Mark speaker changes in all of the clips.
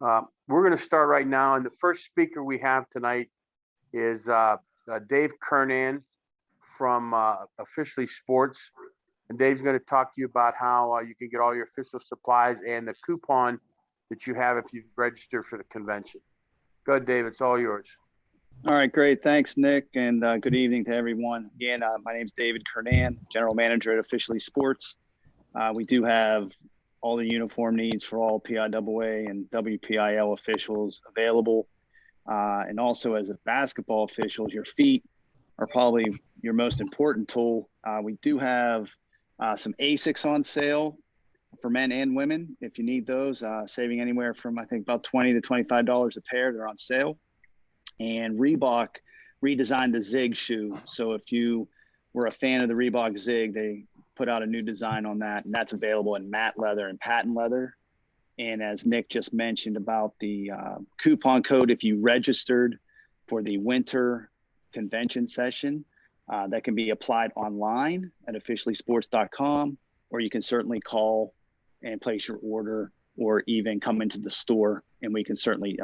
Speaker 1: We're going to start right now, and the first speaker we have tonight is Dave Kernan from Officially Sports. And Dave's going to talk to you about how you can get all your official supplies and the coupon that you have if you register for the convention. Go ahead, Dave. It's all yours.
Speaker 2: All right, great. Thanks, Nick, and good evening to everyone. Again, my name is David Kernan, General Manager at Officially Sports. We do have all the uniform needs for all PIAA and WPIAL officials available. And also as a basketball officials, your feet are probably your most important tool. We do have some ASICs on sale for men and women. If you need those, saving anywhere from, I think, about $20 to $25 a pair, they're on sale. And Reebok redesigned the Zig shoe. So if you were a fan of the Reebok Zig, they put out a new design on that, and that's available in matte leather and patent leather. And as Nick just mentioned about the coupon code, if you registered for the winter convention session, that can be applied online at officiallysports.com, or you can certainly call and place your order, or even come into the store and we can certainly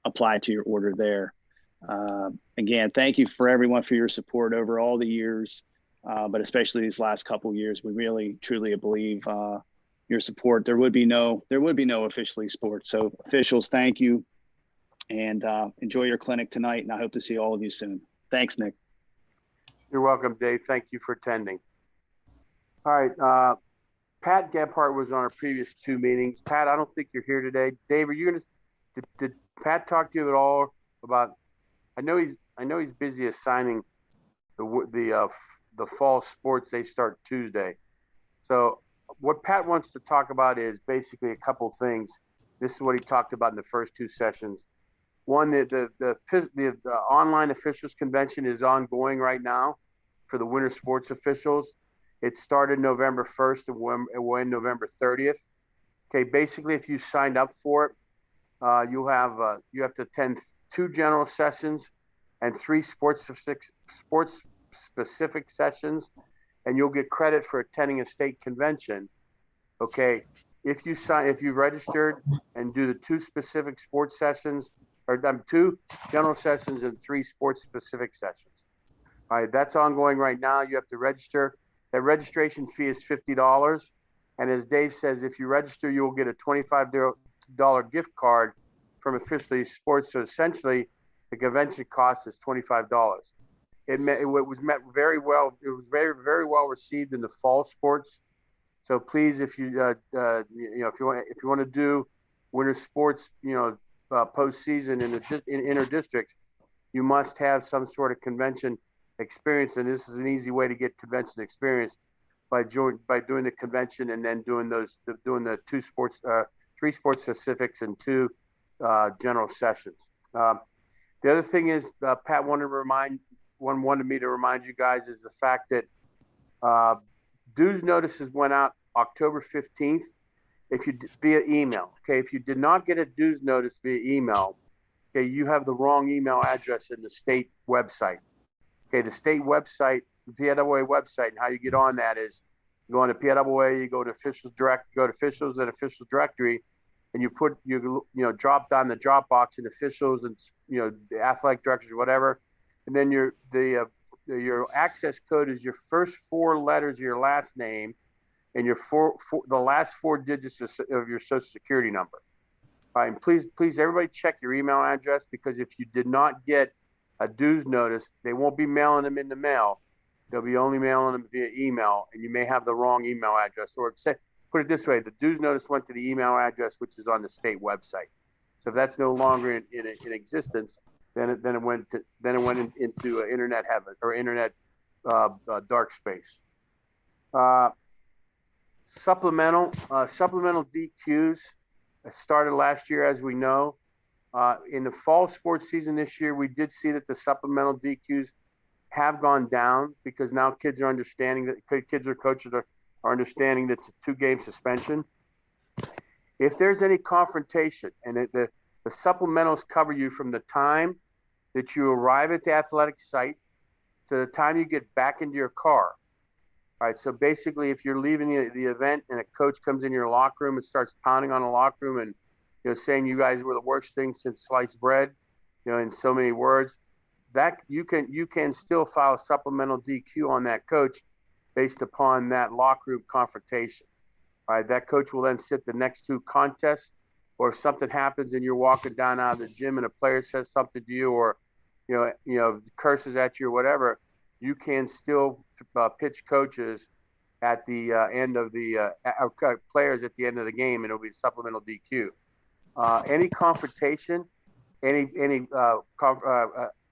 Speaker 2: apply to your order there. Again, thank you for everyone for your support over all the years. But especially these last couple of years, we really truly believe your support. There would be no Officially Sports. So officials, thank you, and enjoy your clinic tonight. And I hope to see all of you soon. Thanks, Nick.
Speaker 1: You're welcome, Dave. Thank you for attending. All right, Pat Gebhardt was on our previous two meetings. Pat, I don't think you're here today. Dave, are you going to? Did Pat talk to you at all about? I know he's busy assigning the fall sports. They start Tuesday. So what Pat wants to talk about is basically a couple things. This is what he talked about in the first two sessions. One, the online officials convention is ongoing right now for the winter sports officials. It started November 1st and will end November 30th. Okay, basically if you signed up for it, you have to attend 2 general sessions and 3 sports specific sessions, and you'll get credit for attending a state convention. Okay, if you registered and do the 2 specific sports sessions, or 2 general sessions and 3 sports specific sessions. All right, that's ongoing right now. You have to register. That registration fee is $50, and as Dave says, if you register, you will get a $25 gift card from Officially Sports. So essentially, the convention cost is $25. It was met very well. It was very, very well received in the fall sports. So please, if you want to do winter sports, postseason in inter-districts, you must have some sort of convention experience, and this is an easy way to get convention experience by doing the convention and then doing the 3 sports specifics and 2 general sessions. The other thing is, Pat wanted me to remind you guys is the fact that dues notices went out October 15th via email. Okay, if you did not get a dues notice via email, okay, you have the wrong email address in the state website. Okay, the state website, the PIAA website, and how you get on that is you go on to PIAA, you go to officials and officials directory, and you drop down the drop box in officials and the athletic directors or whatever, and then your access code is your first 4 letters of your last name and the last 4 digits of your social security number. All right, and please everybody check your email address, because if you did not get a dues notice, they won't be mailing them in the mail. They'll be only mailing them via email, and you may have the wrong email address. Or put it this way, the dues notice went to the email address which is on the state website. So if that's no longer in existence, then it went into internet heaven or internet dark space. Supplemental DQs started last year, as we know. In the fall sports season this year, we did see that the supplemental DQs have gone down, because now kids or coaches are understanding that it's a 2-game suspension. If there's any confrontation, and the supplementals cover you from the time that you arrive at the athletic site to the time you get back into your car. All right, so basically if you're leaving the event and a coach comes in your locker room and starts pounding on the locker room saying you guys were the worst thing since sliced bread, in so many words, that you can still file a supplemental DQ on that coach based upon that locker room confrontation. All right, that coach will then sit the next two contests, or if something happens and you're walking down out of the gym and a player says something to you, or curses at you or whatever, you can still pitch coaches at the end of the players at the end of the game, and it'll be supplemental DQ. Any confrontation, any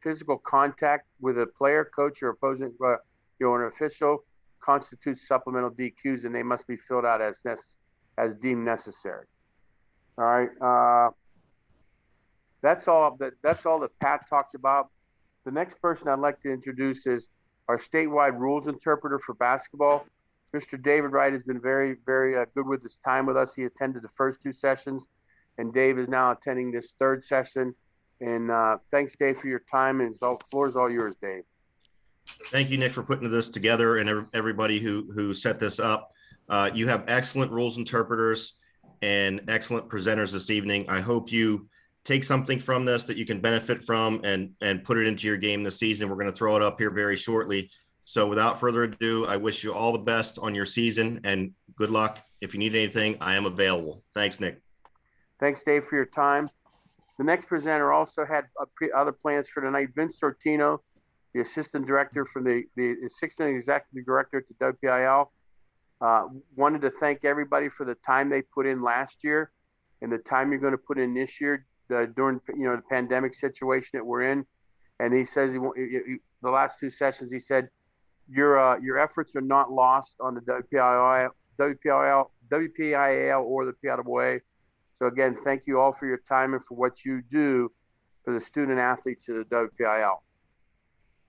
Speaker 1: physical contact with a player, coach, or opposing, an official constitutes supplemental DQs, and they must be filled out as deemed necessary. All right. That's all that Pat talked about. The next person I'd like to introduce is our statewide rules interpreter for basketball. Mr. David Wright has been very, very good with his time with us. He attended the first two sessions, and Dave is now attending this third session. And thanks, Dave, for your time. And the floor is all yours, Dave.
Speaker 3: Thank you, Nick, for putting this together, and everybody who set this up. You have excellent rules interpreters and excellent presenters this evening. I hope you take something from this that you can benefit from and put it into your game this season. We're going to throw it up here very shortly. So without further ado, I wish you all the best on your season and good luck. If you need anything, I am available. Thanks, Nick.
Speaker 1: Thanks, Dave, for your time. The next presenter also had other plans for tonight. Vince Sortino, the assistant director from the assistant executive director to WPIAL, wanted to thank everybody for the time they put in last year and the time you're going to put in this year during the pandemic situation that we're in. And he says the last two sessions, he said your efforts are not lost on the WPIAL or the PIAA. So again, thank you all for your time and for what you do for the student athletes of the WPIAL.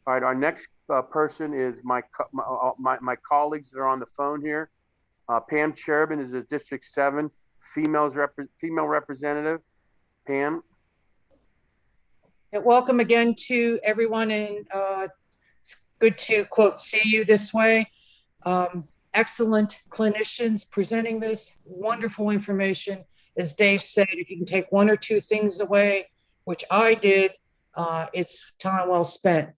Speaker 1: All right, our next person is my colleagues that are on the phone here. Pam Cherubin is a District 7 female representative. Pam.
Speaker 4: Welcome again to everyone, and it's good to, quote, see you this way. Excellent clinicians presenting this wonderful information. As Dave said, if you can take one or two things away, which I did, it's time well spent.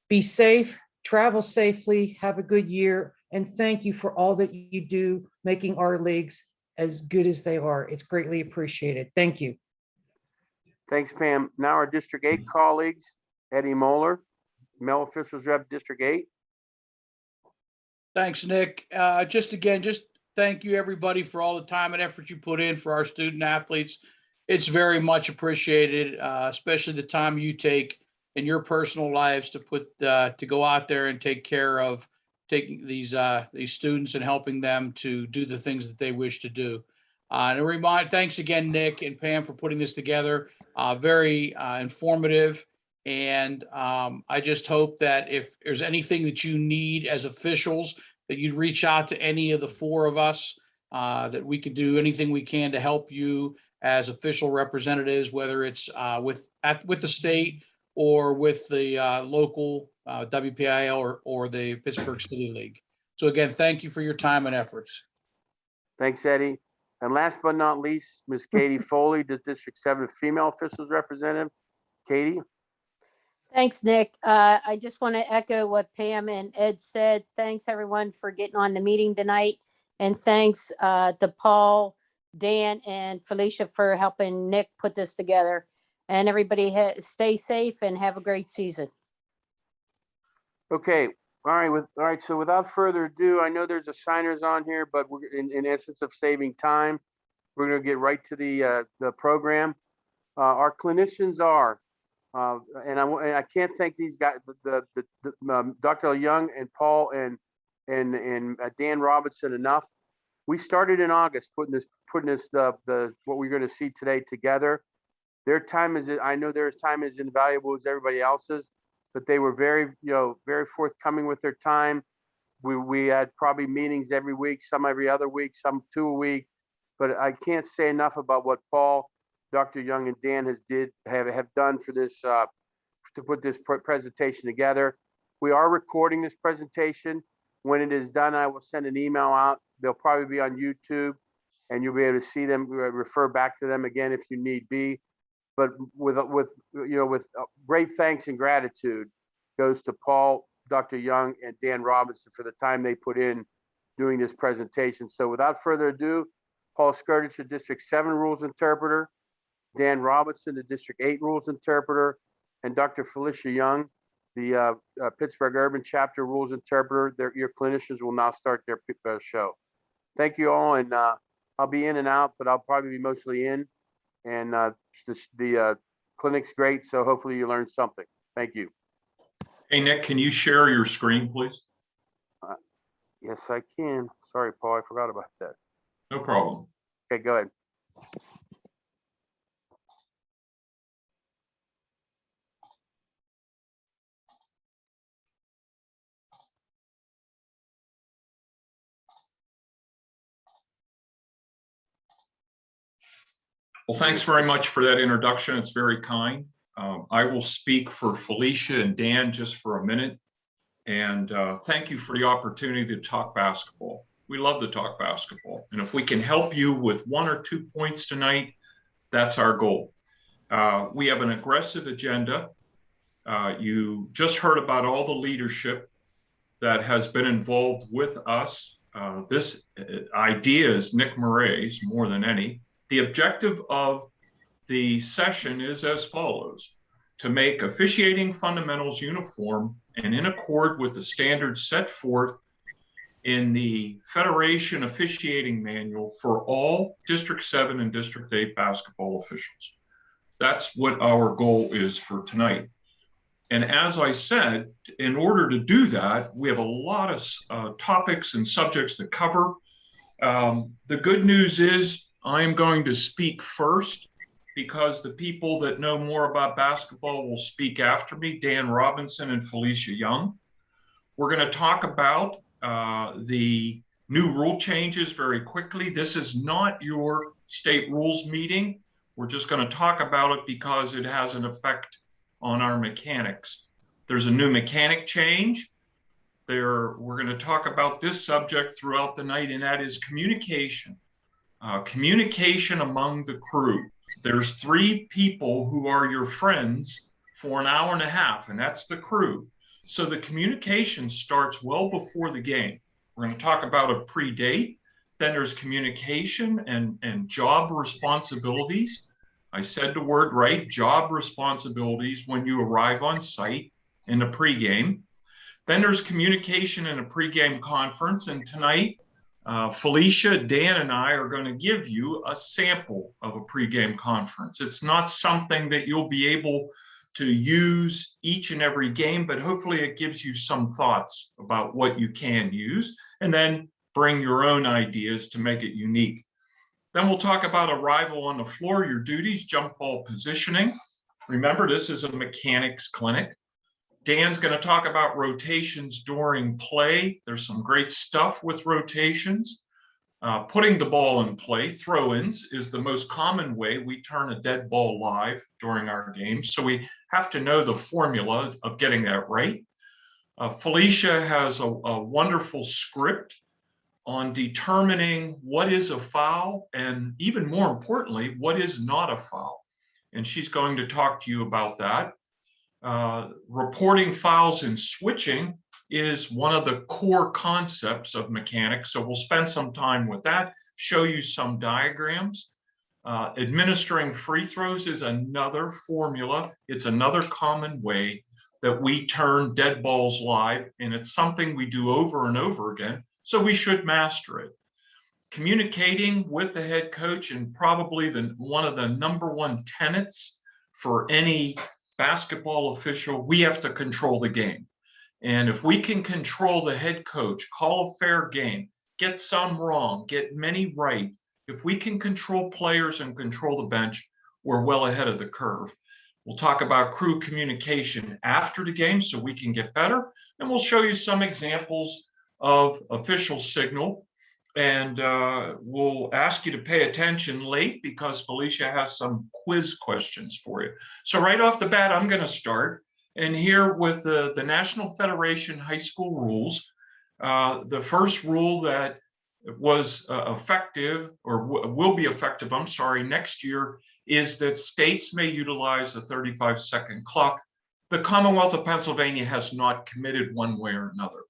Speaker 4: Be safe, travel safely, have a good year, and thank you for all that you do, making our leagues as good as they are. It's greatly appreciated. Thank you.
Speaker 1: Thanks, Pam. Now our District 8 colleagues, Eddie Moeller, Male Officials Rep, District 8.
Speaker 5: Thanks, Nick. Just thank you, everybody, for all the time and effort you put in for our student athletes. It's very much appreciated, especially the time you take in your personal lives to go out there and take care of taking these students and helping them to do the things that they wish to do. And thanks again, Nick and Pam, for putting this together. Very informative. And I just hope that if there's anything that you need as officials, that you'd reach out to any of the four of us, that we could do anything we can to help you as official representatives, whether it's with the state or with the local WPIAL or the Pittsburgh City League. So again, thank you for your time and efforts.
Speaker 1: Thanks, Eddie. And last but not least, Ms. Katie Foley, the District 7 Female Officials Representative. Katie?
Speaker 6: Thanks, Nick. I just want to echo what Pam and Ed said. Thanks, everyone, for getting on the meeting tonight. And thanks to Paul, Dan, and Felicia for helping Nick put this together. And everybody stay safe and have a great season.
Speaker 1: Okay. All right. So without further ado, I know there's a signers on here, but we're in essence of saving time, we're going to get right to the program. Our clinicians are, and I can't thank these guys, Dr. Young and Paul and Dan Robinson enough. We started in August putting this what we're going to see today together. Their time I know their time is invaluable as everybody else's, but they were very forthcoming with their time. We had probably meetings every week, some every other week, some 2 a week, but I can't say enough about what Paul, Dr. Young, and Dan have done for this to put this presentation together. We are recording this presentation. When it is done, I will send an email out. They'll probably be on YouTube, and you'll be able to see them, refer back to them again if you need be. But with great thanks and gratitude goes to Paul, Dr. Young, and Dan Robinson for the time they put in doing this presentation. So without further ado, Paul Skirtich, the District 7 Rules Interpreter, Dan Robinson, the District 8 Rules Interpreter, and Dr. Felicia Young, the Pittsburgh Urban Chapter Rules Interpreter. Your clinicians will now start their show. Thank you all, and I'll be in and out, but I'll probably be mostly in. And the clinic's great, so hopefully you learned something. Thank you.
Speaker 7: Hey, Nick, can you share your screen, please?
Speaker 1: Yes, I can. Sorry, Paul, I forgot about that.
Speaker 7: No problem.
Speaker 1: Okay, go ahead.
Speaker 7: Well, thanks very much for that introduction. It's very kind. I will speak for Felicia and Dan just for a minute. And thank you for the opportunity to talk basketball. We love to talk basketball. And if we can help you with 1 or 2 points tonight, that's our goal. We have an aggressive agenda. You just heard about all the leadership that has been involved with us. This idea is Nick Murray's more than any. The objective of the session is as follows: to make officiating fundamentals uniform and in accord with the standards set forth in the Federation Officiating Manual for all District 7 and District 8 basketball officials. That's what our goal is for tonight. And as I said, in order to do that, we have a lot of topics and subjects to cover. The good news is I'm going to speak first because the people that know more about basketball will speak after me, Dan Robinson and Felicia Young. We're going to talk about the new rule changes very quickly. This is not your state rules meeting. We're just going to talk about it because it has an effect on our mechanics. There's a new mechanic change. We're going to talk about this subject throughout the night, and that is communication. Communication among the crew. There's 3 people who are your friends for an hour and a half, and that's the crew. So the communication starts well before the game. We're going to talk about a pre-date. Then there's communication and job responsibilities. I said the word right, job responsibilities when you arrive on site in the pregame. Then there's communication in a pregame conference. And tonight, Felicia, Dan, and I are going to give you a sample of a pregame conference. It's not something that you'll be able to use each and every game, but hopefully it gives you some thoughts about what you can use, and then bring your own ideas to make it unique. Then we'll talk about arrival on the floor, your duties, jump ball positioning. Remember, this is a mechanics clinic. Dan's going to talk about rotations during play. There's some great stuff with rotations. Putting the ball in play, throw-ins, is the most common way we turn a dead ball live during our games. So we have to know the formula of getting that right. Felicia has a wonderful script on determining what is a foul and, even more importantly, what is not a foul. And she's going to talk to you about that. Reporting fouls and switching is one of the core concepts of mechanics. So we'll spend some time with that, show you some diagrams. Administering free throws is another formula. It's another common way that we turn dead balls live, and it's something we do over and over again, so we should master it. Communicating with the head coach, and probably one of the #1 tenets for any basketball official, we have to control the game. And if we can control the head coach, call a fair game, get some wrong, get many right, if we can control players and control the bench, we're well ahead of the curve. We'll talk about crew communication after the game so we can get better. And we'll show you some examples of official signal. And we'll ask you to pay attention late because Felicia has some quiz questions for you. So right off the bat, I'm going to start. And here with the National Federation High School rules, the first rule that was effective, or will be effective, I'm sorry, next year, is that states may utilize a 35-second clock. The Commonwealth of Pennsylvania has not committed one way or another,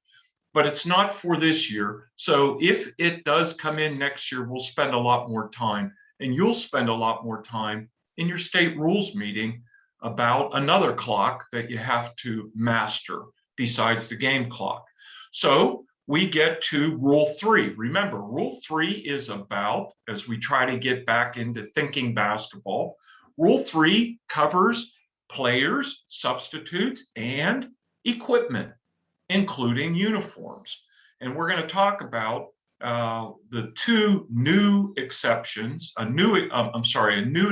Speaker 7: but it's not for this year. So if it does come in next year, we'll spend a lot more time, and you'll spend a lot more time in your state rules meeting about another clock that you have to master besides the game clock. So we get to Rule 3. Remember, Rule 3 is about, as we try to get back into thinking basketball, Rule 3 covers players, substitutes, and equipment, including uniforms. And we're going to talk about the two new exceptions, a new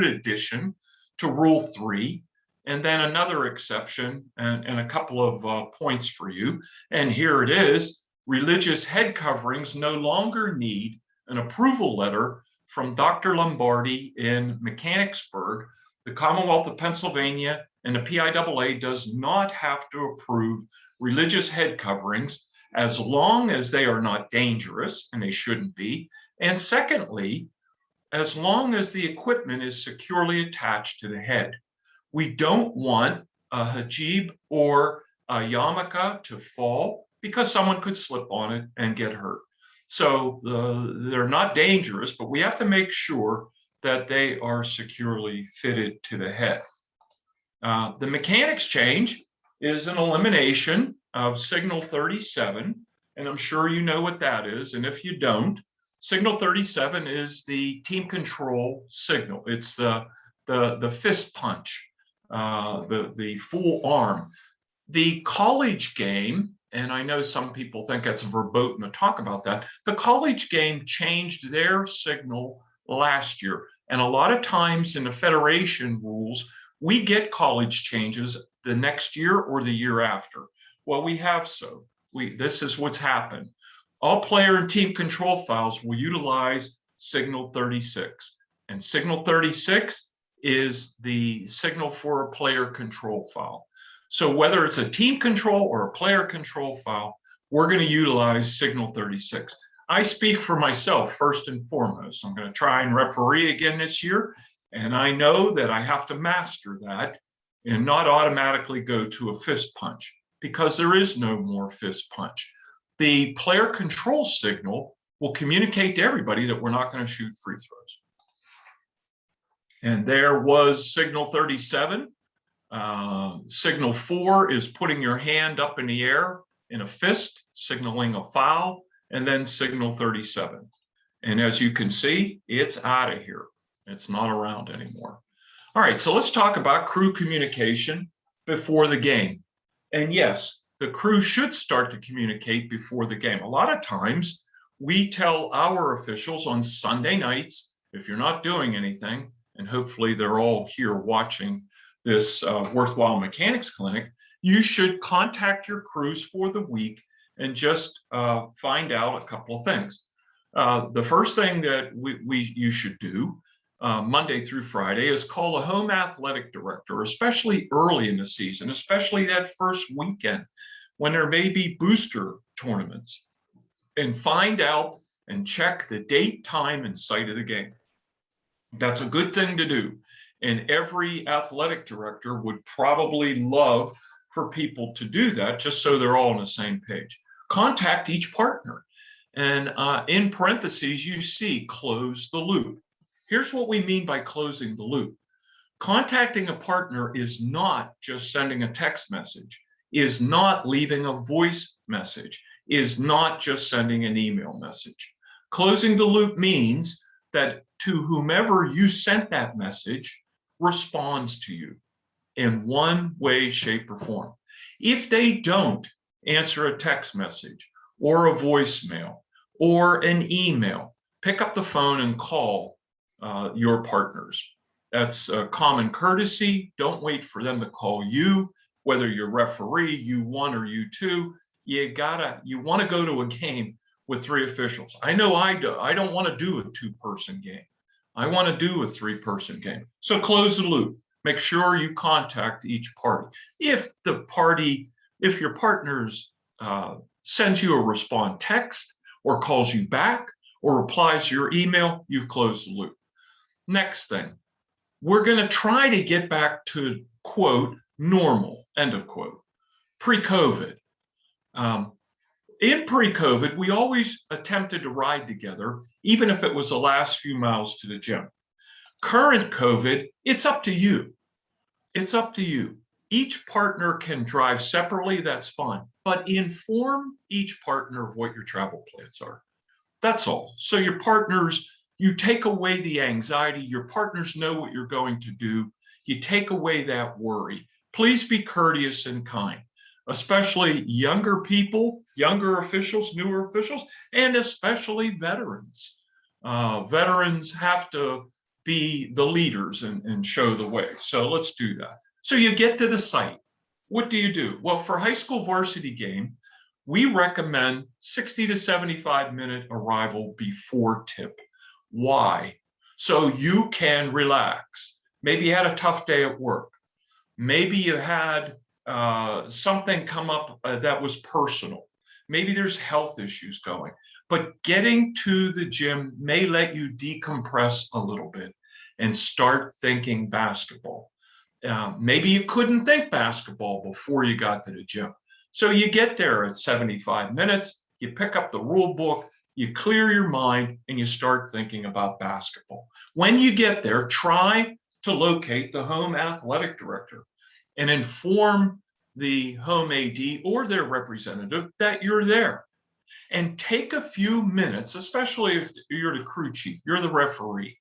Speaker 7: addition to Rule 3, and then another exception and a couple of points for you. And here it is. Religious head coverings no longer need an approval letter from Dr. Lombardi in Mechanicsburg. The Commonwealth of Pennsylvania and the PIAA does not have to approve religious head coverings as long as they are not dangerous, and they shouldn't be. And secondly, as long as the equipment is securely attached to the head. We don't want a hijab or a yarmulke to fall because someone could slip on it and get hurt. So they're not dangerous, but we have to make sure that they are securely fitted to the head. The mechanics change is an elimination of signal 37, and I'm sure you know what that is. And if you don't, signal 37 is the team control signal. It's the fist punch, the full arm. The college game, and I know some people think that's verboten to talk about that, the college game changed their signal last year. And a lot of times in the federation rules, we get college changes the next year or the year after. Well, we have so. This is what's happened. All player and team control files will utilize signal 36. And signal 36 is the signal for a player control file. So whether it's a team control or a player control file, we're going to utilize signal 36. I speak for myself first and foremost. I'm going to try and referee again this year, and I know that I have to master that and not automatically go to a fist punch, because there is no more fist punch. The player control signal will communicate to everybody that we're not going to shoot free throws. And there was signal 37. Signal 4 is putting your hand up in the air in a fist, signaling a foul, and then signal 37. And as you can see, it's out of here. It's not around anymore. All right, so let's talk about crew communication before the game. And yes, the crew should start to communicate before the game. A lot of times we tell our officials on Sunday nights, if you're not doing anything, and hopefully they're all here watching this Worthwhile Mechanics Clinic, you should contact your crews for the week and just find out a couple of things. The first thing that you should do Monday through Friday is call a home athletic director, especially early in the season, especially that first weekend when there may be booster tournaments, and find out and check the date, time, and site of the game. That's a good thing to do. And every athletic director would probably love for people to do that, just so they're all on the same page. Contact each partner. And in parentheses, you see close the loop. Here's what we mean by closing the loop. Contacting a partner is not just sending a text message, is not leaving a voice message, is not just sending an email message. Closing the loop means that to whomever you sent that message responds to you in one way, shape, or form. If they don't answer a text message or a voicemail or an email, pick up the phone and call your partners. That's a common courtesy. Don't wait for them to call you, whether you're referee, U1 or U2. You want to go to a game with 3 officials. I know I do. I don't want to do a 2-person game. I want to do a 3-person game. So close the loop. Make sure you contact each party. If your partners sends you a respond text or calls you back or replies to your email, you've closed the loop. Next thing, we're going to try to get back to, quote, normal, end of quote, pre-COVID. In pre-COVID, we always attempted to ride together, even if it was the last few miles to the gym. Current COVID, it's up to you. It's up to you. Each partner can drive separately, that's fine, but inform each partner of what your travel plans are. That's all. So your partners, you take away the anxiety, your partners know what you're going to do. You take away that worry. Please be courteous and kind, especially younger people, younger officials, newer officials, and especially veterans. Veterans have to be the leaders and show the way. So let's do that. So you get to the site. What do you do? Well, for high school varsity game, we recommend 60 to 75-minute arrival before tip. Why? So you can relax. Maybe you had a tough day at work. Maybe you had something come up that was personal. Maybe there's health issues going. But getting to the gym may let you decompress a little bit and start thinking basketball. Maybe you couldn't think basketball before you got to the gym. So you get there at 75 minutes, you pick up the rule book, you clear your mind, and you start thinking about basketball. When you get there, try to locate the home athletic director and inform the home AD or their representative that you're there. And take a few minutes, especially if you're the crew chief, you're the referee,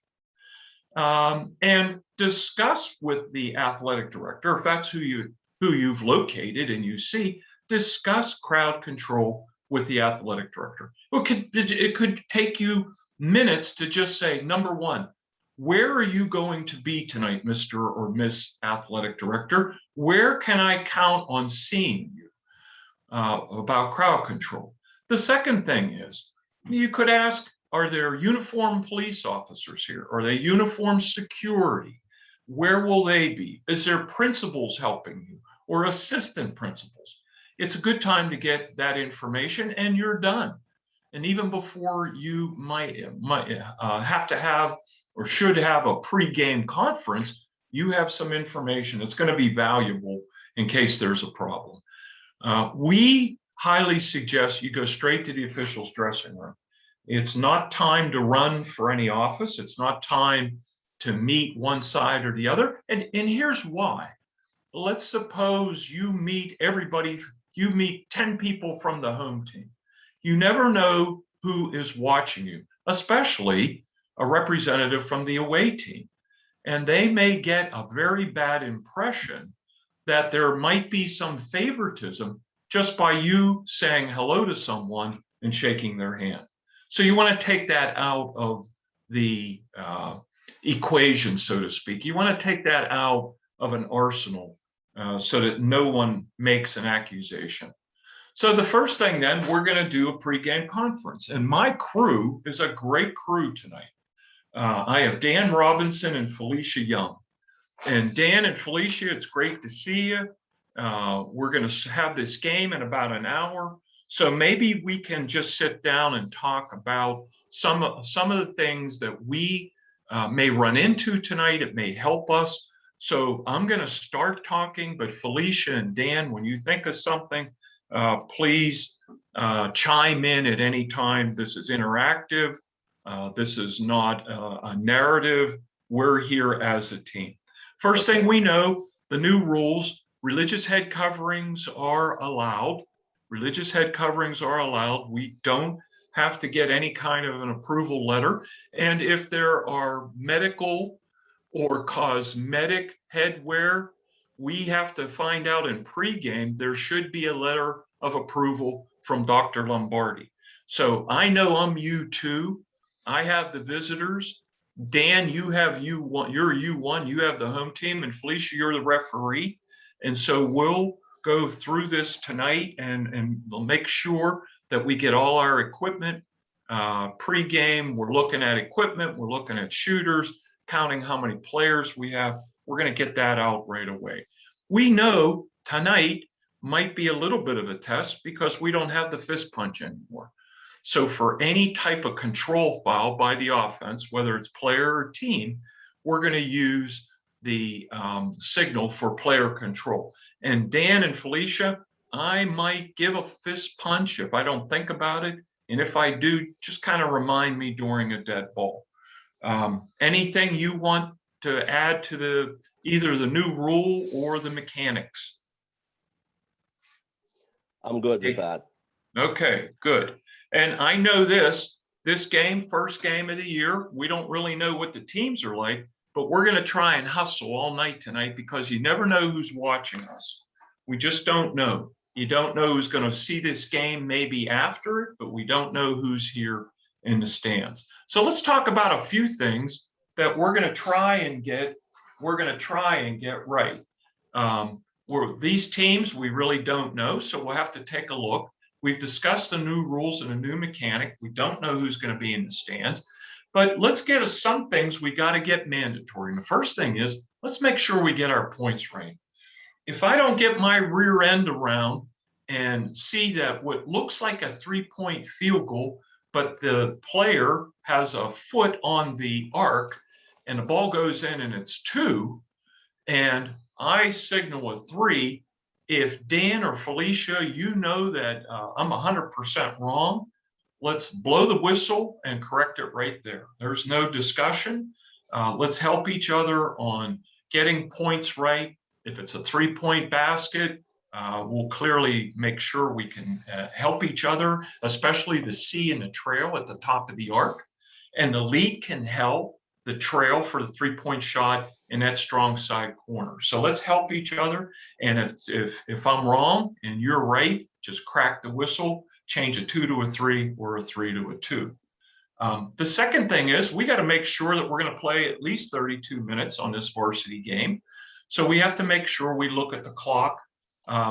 Speaker 7: and discuss with the athletic director, if that's who you've located and you see, discuss crowd control with the athletic director. It could take you minutes to just say, number one, where are you going to be tonight, Mr. or Miss Athletic Director? Where can I count on seeing you about crowd control? The second thing is, you could ask, are there uniformed police officers here? Are they uniformed security? Where will they be? Is there principals helping you or assistant principals? It's a good time to get that information and you're done. And even before you might have to have or should have a pre-game conference, you have some information that's going to be valuable in case there's a problem. We highly suggest you go straight to the officials' dressing room. It's not time to run for any office. It's not time to meet one side or the other. And here's why. Let's suppose you meet everybody, you meet 10 people from the home team. You never know who is watching you, especially a representative from the away team. And they may get a very bad impression that there might be some favoritism just by you saying hello to someone and shaking their hand. So you want to take that out of the equation, so to speak. You want to take that out of an arsenal so that no one makes an accusation. So the first thing then, we're going to do a pregame conference. And my crew is a great crew tonight. I have Dan Robinson and Felicia Young. And Dan and Felicia, it's great to see you. We're going to have this game in about an hour. So maybe we can just sit down and talk about some of the things that we may run into tonight. It may help us. So I'm going to start talking, but Felicia and Dan, when you think of something, please chime in at any time. This is interactive. This is not a narrative. We're here as a team. First thing we know, the new rules, religious head coverings are allowed. Religious head coverings are allowed. We don't have to get any kind of an approval letter. And if there are medical or cosmetic headwear, we have to find out in pregame, there should be a letter of approval from Dr. Lombardi. So I know I'm U2. I have the visitors. Dan, you have U1, you're U1, you have the home team, and Felicia, you're the referee. And so we'll go through this tonight and we'll make sure that we get all our equipment pre-game. We're looking at equipment, we're looking at shooters, counting how many players we have. We're going to get that out right away. We know tonight might be a little bit of a test because we don't have the fist punch anymore. So for any type of control foul by the offense, whether it's player or team, we're going to use the signal for player control. And Dan and Felicia, I might give a fist punch if I don't think about it. And if I do, just kind of remind me during a dead ball. Anything you want to add to either the new rule or the mechanics?
Speaker 8: I'm good with that.
Speaker 7: Okay, good. And I know this game, first game of the year, we don't really know what the teams are like, but we're going to try and hustle all night tonight because you never know who's watching us. We just don't know. You don't know who's going to see this game maybe after it, but we don't know who's here in the stands. So let's talk about a few things that we're going to try and get right. These teams, we really don't know, so we'll have to take a look. We've discussed the new rules and a new mechanic. We don't know who's going to be in the stands, but let's get us some things we got to get mandatory. And the first thing is, let's make sure we get our points right. If I don't get my rear end around and see that what looks like a 3-point field goal, but the player has a foot on the arc and the ball goes in and it's 2, and I signal a 3, if Dan or Felicia, you know that I'm 100% wrong, let's blow the whistle and correct it right there. There's no discussion. Let's help each other on getting points right. If it's a 3-point basket, we'll clearly make sure we can help each other, especially the C and the trail at the top of the arc. And the lead can help the trail for the 3-point shot in that strong side corner. So let's help each other. And if I'm wrong and you're right, just crack the whistle, change a 2 to a 3 or a 3 to a 2. The second thing is we got to make sure that we're going to play at least 32 minutes on this varsity game. So we have to make sure we look at the clock.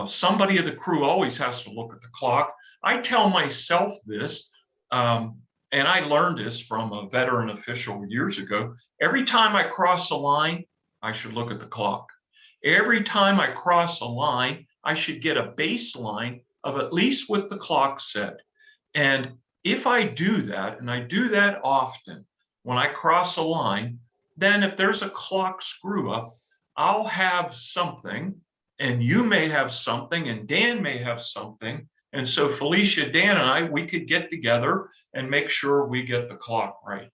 Speaker 7: Somebody of the crew always has to look at the clock. I tell myself this, and I learned this from a veteran official years ago. Every time I cross a line, I should look at the clock. Every time I cross a line, I should get a baseline of at least what the clock said. And if I do that, and I do that often, when I cross a line, then if there's a clock screw up, I'll have something, and you may have something, and Dan may have something. And so Felicia, Dan, and I, we could get together and make sure we get the clock right.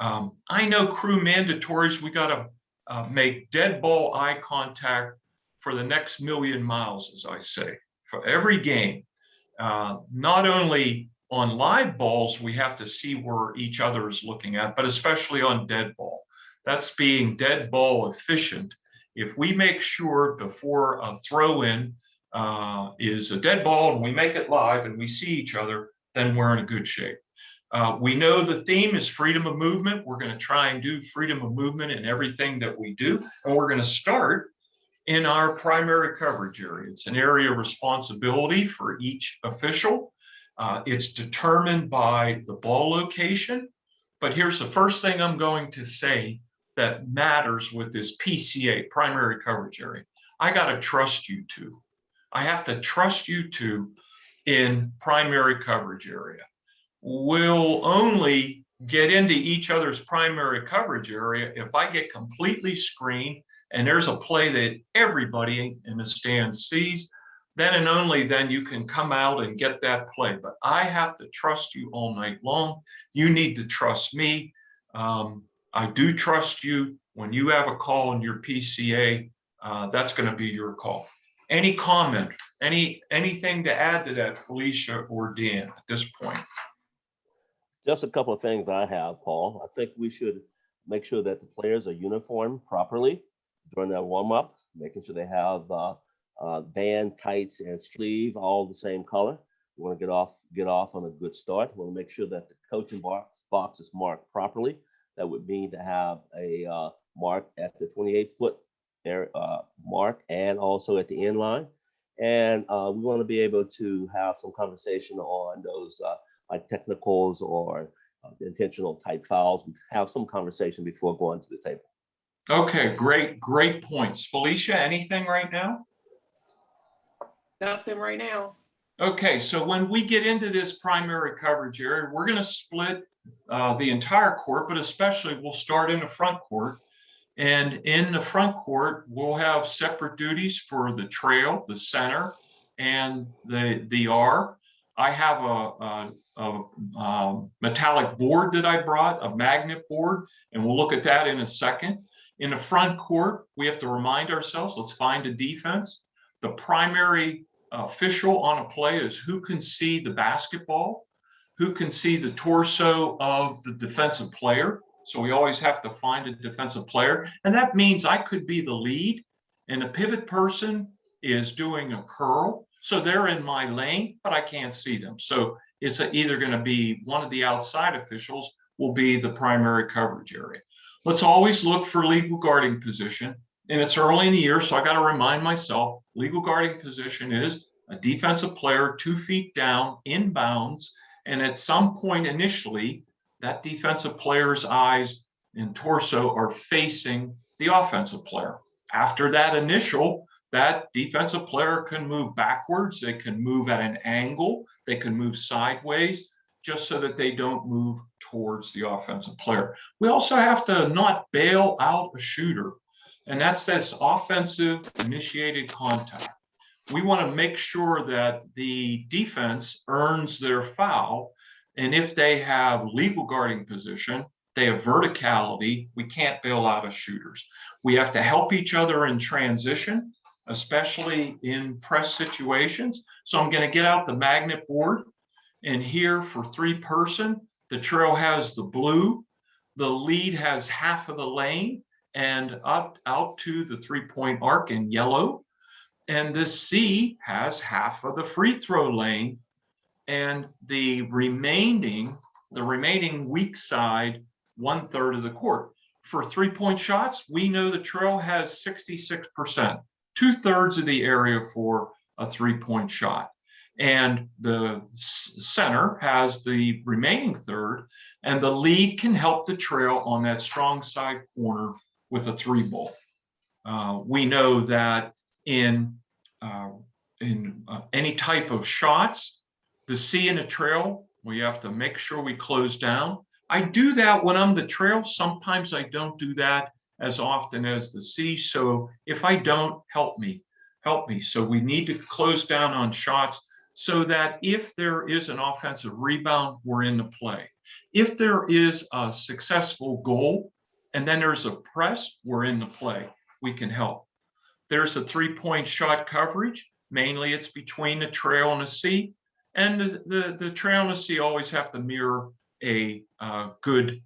Speaker 7: I know crew mandatories, we got to make dead ball eye contact for the next 1,000,000 miles, as I say, for every game. Not only on live balls, we have to see where each other is looking at, but especially on dead ball. That's being dead ball efficient. If we make sure before a throw in is a dead ball and we make it live and we see each other, then we're in a good shape. We know the theme is freedom of movement. We're going to try and do freedom of movement in everything that we do. And we're going to start in our primary coverage area. It's an area of responsibility for each official. It's determined by the ball location. But here's the first thing I'm going to say that matters with this PCA, primary coverage area. I got to trust you two. I have to trust you two in primary coverage area. We'll only get into each other's primary coverage area if I get completely screened and there's a play that everybody in the stand sees, then and only then you can come out and get that play. But I have to trust you all night long. You need to trust me. I do trust you. When you have a call in your PCA, that's going to be your call. Any comment? Anything to add to that, Felicia or Dan, at this point?
Speaker 8: Just a couple of things I have, Paul. I think we should make sure that the players are uniformed properly during their warm-up, making sure they have band, tights, and sleeve all the same color. We want to get off on a good start. We want to make sure that the coaching box is marked properly. That would mean to have a mark at the 28-foot mark and also at the end line. And we want to be able to have some conversation on those like technicals or intentional type fouls. We have some conversation before going to the table.
Speaker 7: Okay, great points. Felicia, anything right now?
Speaker 9: Nothing right now.
Speaker 7: Okay, so when we get into this primary coverage area, we're going to split the entire court, but especially we'll start in the front court. And in the front court, we'll have separate duties for the trail, the center, and the R. I have a metallic board that I brought, a magnet board, and we'll look at that in a second. In the front court, we have to remind ourselves, let's find a defense. The primary official on a play is who can see the basketball, who can see the torso of the defensive player. So we always have to find a defensive player. And that means I could be the lead and the pivot person is doing a curl. So they're in my lane, but I can't see them. So it's either going to be one of the outside officials will be the primary coverage area. Let's always look for legal guarding position. And it's early in the year, so I got to remind myself, legal guarding position is a defensive player 2 feet down, inbounds, and at some point initially, that defensive player's eyes and torso are facing the offensive player. After that initial, that defensive player can move backwards, they can move at an angle, they can move sideways, just so that they don't move towards the offensive player. We also have to not bail out a shooter, and that's this offensive initiated contact. We want to make sure that the defense earns their foul. And if they have legal guarding position, they have verticality, we can't bail out of shooters. We have to help each other in transition, especially in press situations. So I'm going to get out the magnet board. And here for 3-person, the trail has the blue, the lead has half of the lane and up out to the 3-point arc in yellow. And the C has half of the free throw lane, and the remaining weak side 1/3 of the court. For 3-point shots, we know the trail has 66%, 2/3 of the area for a 3-point shot. And the center has the remaining third, and the lead can help the trail on that strong side corner with a 3-ball. We know that in any type of shots, the C in a trail, we have to make sure we close down. I do that when I'm the trail. Sometimes I don't do that as often as the C. So if I don't, help me. So we need to close down on shots so that if there is an offensive rebound, we're in the play. If there is a successful goal and then there's a press, we're in the play. We can help. There's a 3-point shot coverage. Mainly it's between the trail and the C. And the trail and the C always have to mirror a good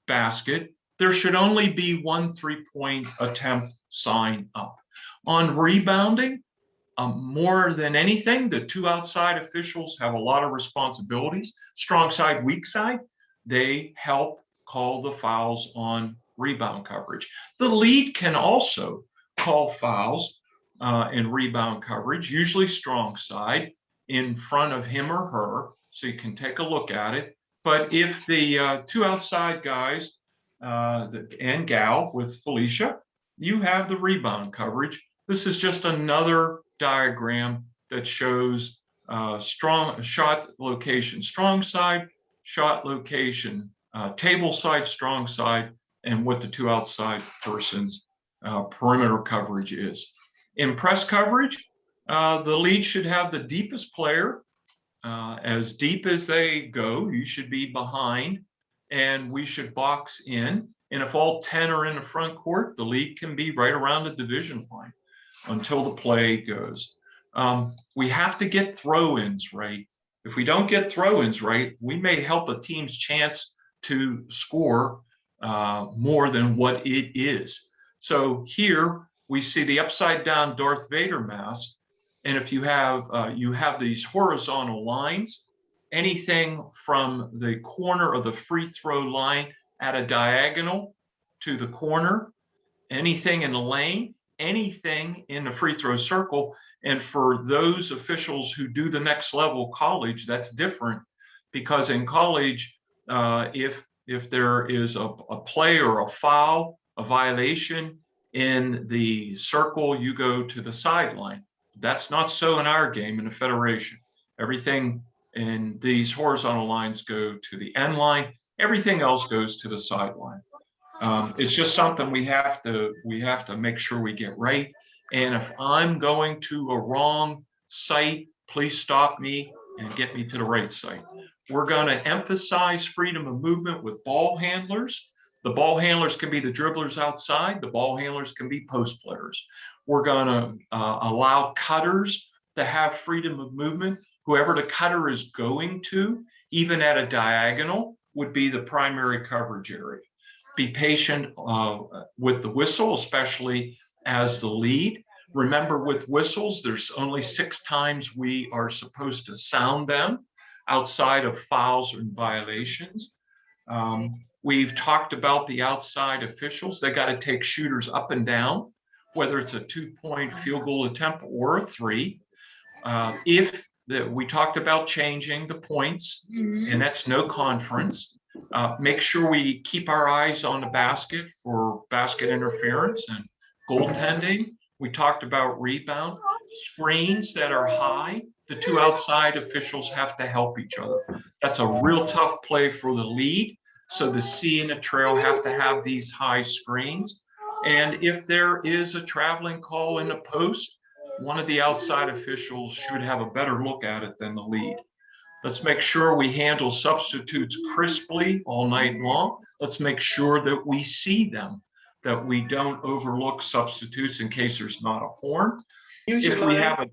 Speaker 7: basket. There should only be 1 3-point attempt sign up. On rebounding, more than anything, the 2 outside officials have a lot of responsibilities. Strong side, weak side, they help call the fouls on rebound coverage. The lead can also call fouls in rebound coverage, usually strong side, in front of him or her, so you can take a look at it. But if the 2 outside guys and gal with Felicia, you have the rebound coverage. This is just another diagram that shows strong shot location, strong side, shot location, table side, strong side, and what the 2 outside persons perimeter coverage is. In press coverage, the lead should have the deepest player. As deep as they go, you should be behind, and we should box in. And if all 10 are in the front court, the lead can be right around the division line until the play goes. We have to get throw-ins right. If we don't get throw-ins right, we may help a team's chance to score more than what it is. So here we see the upside down Darth Vader mask. And if you have these horizontal lines, anything from the corner of the free throw line at a diagonal to the corner, anything in the lane, anything in the free throw circle. And for those officials who do the next level college, that's different, because in college, if there is a play or a foul, a violation in the circle, you go to the sideline. That's not so in our game in the Federation. Everything in these horizontal lines go to the end line. Everything else goes to the sideline. It's just something we have to make sure we get right. And if I'm going to a wrong site, please stop me and get me to the right site. We're going to emphasize freedom of movement with ball handlers. The ball handlers can be the dribblers outside. The ball handlers can be post players. We're going to allow cutters to have freedom of movement. Whoever the cutter is going to, even at a diagonal, would be the primary coverage area. Be patient with the whistle, especially as the lead. Remember, with whistles, there's only 6 times we are supposed to sound them outside of fouls and violations. We've talked about the outside officials. They got to take shooters up and down, whether it's a 2-point field goal attempt or a 3. We talked about changing the points, and that's no conference. Make sure we keep our eyes on the basket for basket interference and goaltending. We talked about rebound. Screens that are high, the 2 outside officials have to help each other. That's a real tough play for the lead. So the C and the trail have to have these high screens. And if there is a traveling call in the post, one of the outside officials should have a better look at it than the lead. Let's make sure we handle substitutes crisply all night long. Let's make sure that we see them, that we don't overlook substitutes in case there's not a horn. If we have a,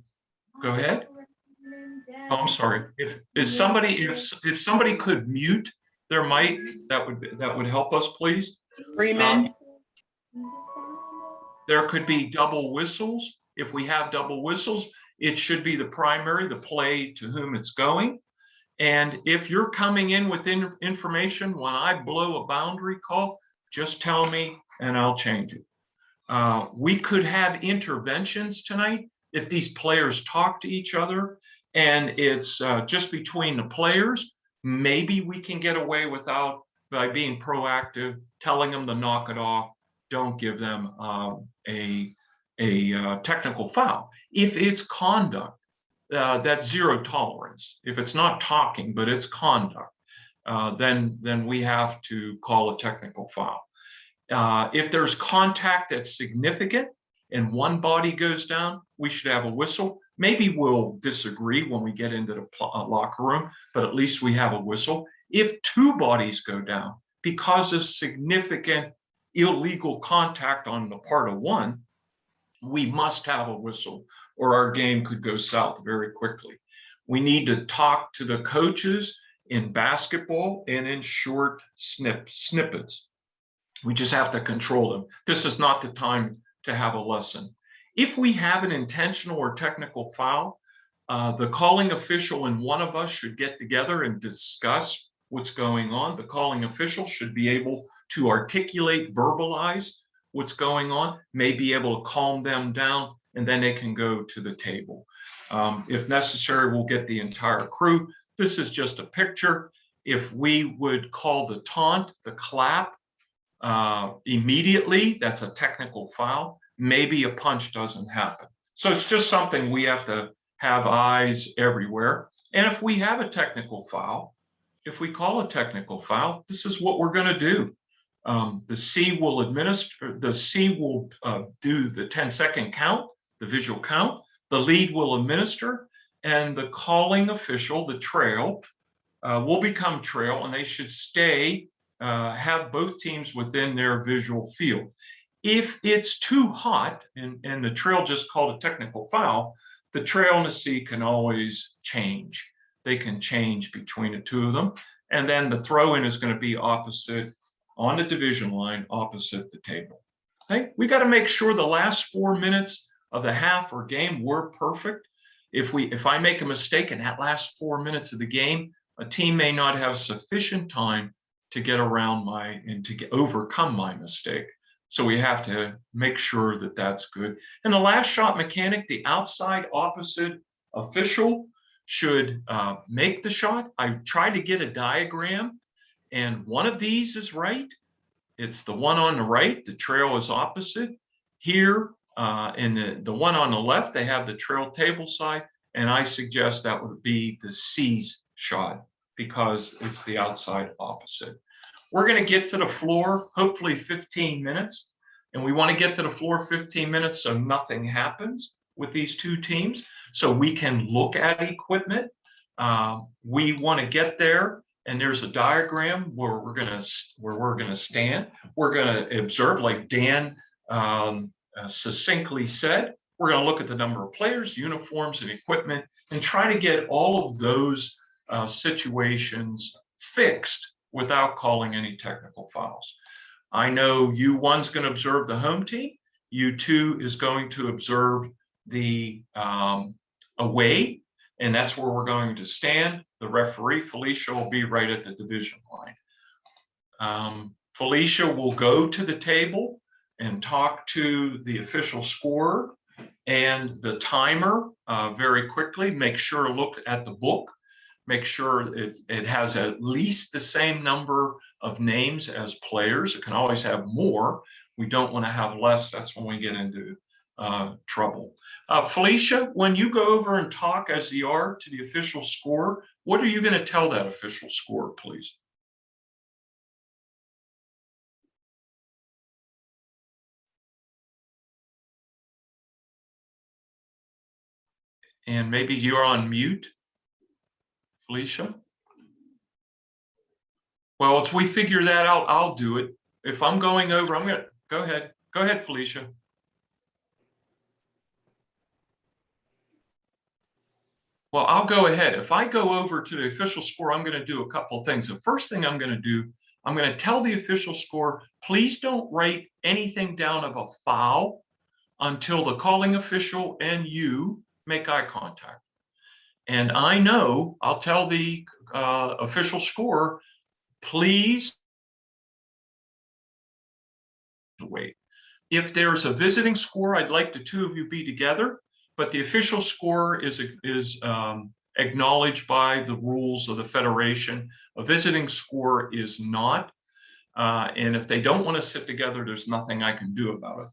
Speaker 7: go ahead. Oh, I'm sorry. If somebody could mute their mic, that would help us, please.
Speaker 9: Freeman.
Speaker 7: There could be double whistles. If we have double whistles, it should be the primary, the play to whom it's going. And if you're coming in with information when I blow a boundary call, just tell me and I'll change it. We could have interventions tonight if these players talk to each other and it's just between the players. Maybe we can get away by being proactive, telling them to knock it off. Don't give them a technical foul. If it's conduct, that's 0 tolerance. If it's not talking, but it's conduct, then we have to call a technical foul. If there's contact that's significant and one body goes down, we should have a whistle. Maybe we'll disagree when we get into the locker room, but at least we have a whistle. If 2 bodies go down because of significant illegal contact on the part of one, we must have a whistle or our game could go south very quickly. We need to talk to the coaches in basketball and in short snippets. We just have to control them. This is not the time to have a lesson. If we have an intentional or technical foul, the calling official and one of us should get together and discuss what's going on. The calling official should be able to articulate, verbalize what's going on, may be able to calm them down, and then they can go to the table. If necessary, we'll get the entire crew. This is just a picture. If we would call the taunt, the clap, immediately, that's a technical foul. Maybe a punch doesn't happen. So it's just something we have to have eyes everywhere. And if we have a technical foul, if we call a technical foul, this is what we're going to do. The C will do the 10-second count, the visual count. The lead will administer, and the calling official, the trail, will become trail, and they should have both teams within their visual field. If it's too hot and the trail just called a technical foul, the trail and the C can always change. They can change between the 2 of them. And then the throw-in is going to be opposite on the division line, opposite the table. Okay? We got to make sure the last 4 minutes of the half or game were perfect. If I make a mistake in that last 4 minutes of the game, a team may not have sufficient time to get around overcome my mistake. So we have to make sure that that's good. And the last shot mechanic, the outside opposite official should make the shot. I tried to get a diagram, and one of these is right. It's the one on the right. The trail is opposite. Here, in the one on the left, they have the trail table side, and I suggest that would be the C's shot because it's the outside opposite. We're going to get to the floor, hopefully 15 minutes, and we want to get to the floor 15 minutes so nothing happens with these two teams, so we can look at equipment. We want to get there, and there's a diagram where we're going to stand. We're going to observe, like Dan succinctly said. We're going to look at the number of players, uniforms, and equipment, and try to get all of those situations fixed without calling any technical fouls. I know U1's going to observe the home team. U2 is going to observe the away, and that's where we're going to stand. The referee, Felicia, will be right at the division line. Felicia will go to the table and talk to the official scorer and the timer very quickly. Make sure to look at the book. Make sure it has at least the same number of names as players. It can always have more. We don't want to have less. That's when we get into trouble. Felicia, when you go over and talk as the R to the official scorer, what are you going to tell that official scorer, please? And maybe you're on mute, Felicia. Well, as we figure that out, I'll do it. If I'm going over, I'm going to go ahead. Go ahead, Felicia. Well, I'll go ahead. If I go over to the official score, I'm going to do a couple of things. The first thing I'm going to do, I'm going to tell the official score, please don't write anything down of a foul until the calling official and you make eye contact. And I know I'll tell the official scorer, please wait. If there's a visiting score, I'd like the two of you be together, but the official score is acknowledged by the rules of the Federation. A visiting score is not. And if they don't want to sit together, there's nothing I can do about it.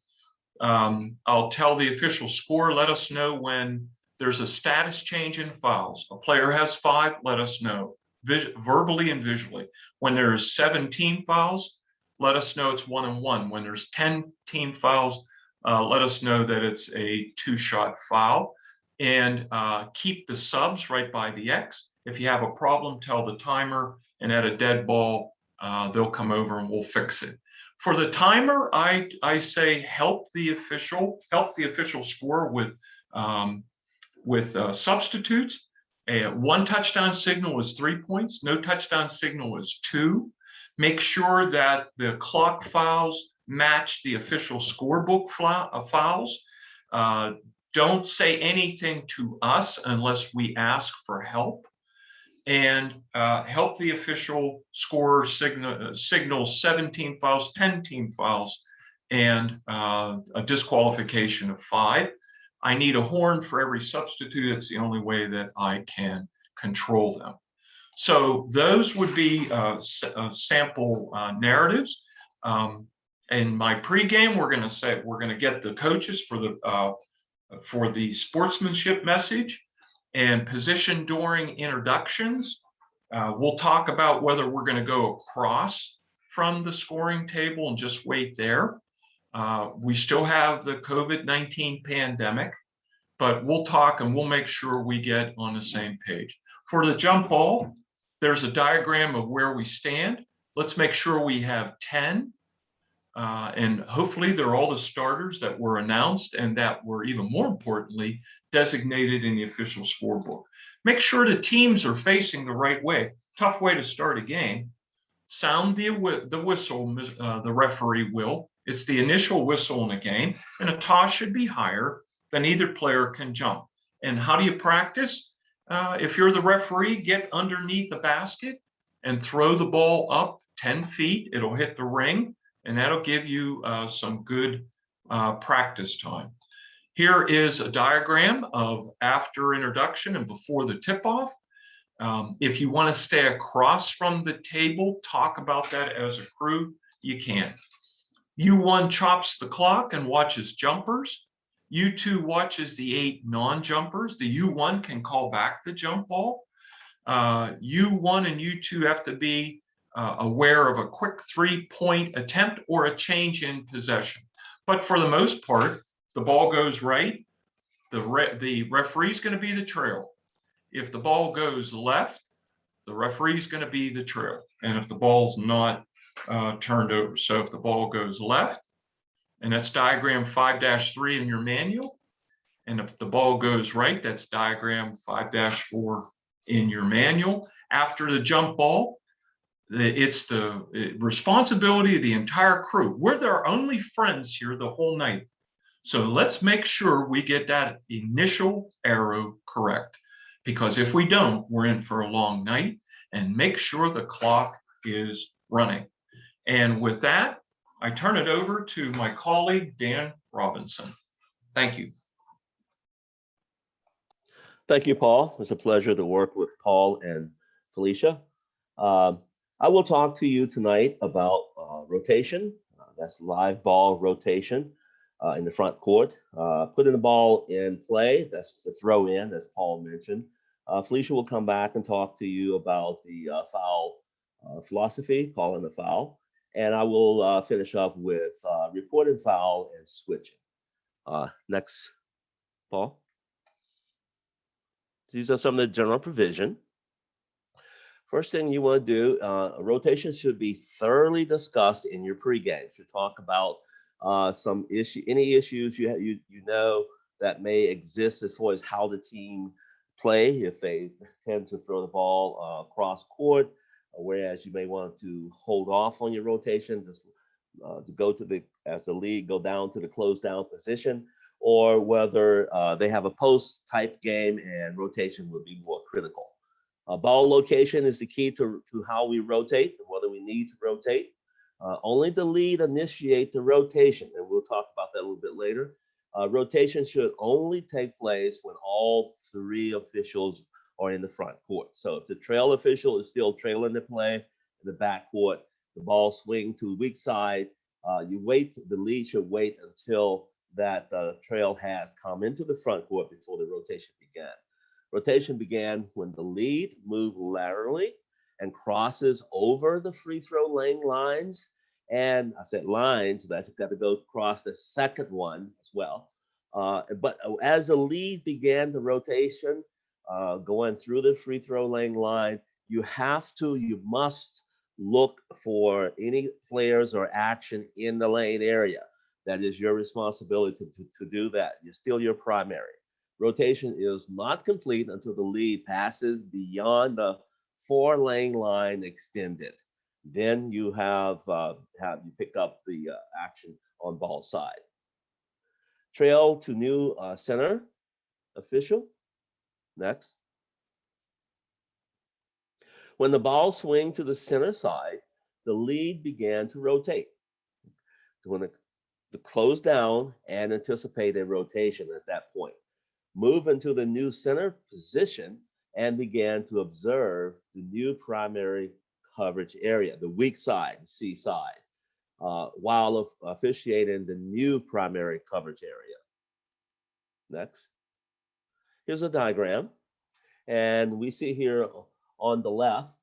Speaker 7: I'll tell the official score, let us know when there's a status change in fouls. A player has 5, let us know, verbally and visually. When there's 7 team fouls, let us know it's 1-1. When there's 10 team fouls, let us know that it's a 2-shot foul. And keep the subs right by the X. If you have a problem, tell the timer, and at a dead ball, they'll come over and we'll fix it. For the timer, I say help the official score with substitutes. One touchdown signal is 3 points. No touchdown signal is 2. Make sure that the clock fouls match the official scorebook fouls. Don't say anything to us unless we ask for help. And help the official scorer signal 17 fouls, 10 team fouls, and a disqualification of 5. I need a horn for every substitute. It's the only way that I can control them. So those would be sample narratives. In my pregame, we're going to get the coaches for the sportsmanship message and position during introductions. We'll talk about whether we're going to go across from the scoring table and just wait there. We still have the COVID-19 pandemic, but we'll talk and we'll make sure we get on the same page. For the jump ball, there's a diagram of where we stand. Let's make sure we have 10. And hopefully they're all the starters that were announced and that were, even more importantly, designated in the official scorebook. Make sure the teams are facing the right way. Tough way to start a game. Sound the whistle, the referee will. It's the initial whistle in a game, and a toss should be higher than either player can jump. And how do you practice? If you're the referee, get underneath the basket and throw the ball up 10 feet. It'll hit the ring, and that'll give you some good practice time. Here is a diagram of after introduction and before the tip-off. If you want to stay across from the table, talk about that as a crew, you can. U1 chops the clock and watches jumpers. U2 watches the 8 non-jumpers. The U1 can call back the jump ball. U1 and U2 have to be aware of a quick 3-point attempt or a change in possession. But for the most part, if the ball goes right, the referee's going to be the trail. If the ball goes left, the referee's going to be the trail. And if the ball's not turned over. So if the ball goes left, and that's diagram 5-3 in your manual. And if the ball goes right, that's diagram 5-4 in your manual. After the jump ball, it's the responsibility of the entire crew. We're their only friends here the whole night. So let's make sure we get that initial arrow correct. Because if we don't, we're in for a long night. And make sure the clock is running. And with that, I turn it over to my colleague, Dan Robinson. Thank you.
Speaker 8: Thank you, Paul. It's a pleasure to work with Paul and Felicia. I will talk to you tonight about rotation. That's live ball rotation in the front court. Putting the ball in play, that's the throw in, as Paul mentioned. Felicia will come back and talk to you about the foul philosophy, calling the foul. And I will finish up with reported foul and switching. Next, Paul. These are some of the general provision. First thing you want to do, a rotation should be thoroughly discussed in your pregame. You should talk about any issues you know that may exist as far as how the team play, if they tend to throw the ball cross court, whereas you may want to hold off on your rotation, just to go to as the lead, go down to the close down position, or whether they have a post type game and rotation would be more critical. Ball location is the key to how we rotate and whether we need to rotate. Only the lead initiate the rotation, and we'll talk about that a little bit later. Rotation should only take place when all 3 officials are in the front court. So if the trail official is still trailing the play in the back court, the ball swing to weak side, the lead should wait until that trail has come into the front court before the rotation began. Rotation began when the lead moved laterally and crosses over the free throw lane lines. And I said lines, that's got to go across the second one as well. But as the lead began the rotation, going through the free throw lane line, you must look for any players or action in the lane area. That is your responsibility to do that. You're still your primary. Rotation is not complete until the lead passes beyond the 4-lane line extended. Then you you pick up the action on ball side. Trail to new center official. Next. When the ball swing to the center side, the lead began to rotate. To close down and anticipate a rotation at that point. Move into the new center position and began to observe the new primary coverage area, the weak side, the C side, while officiating the new primary coverage area. Next. Here's a diagram. And we see here on the left,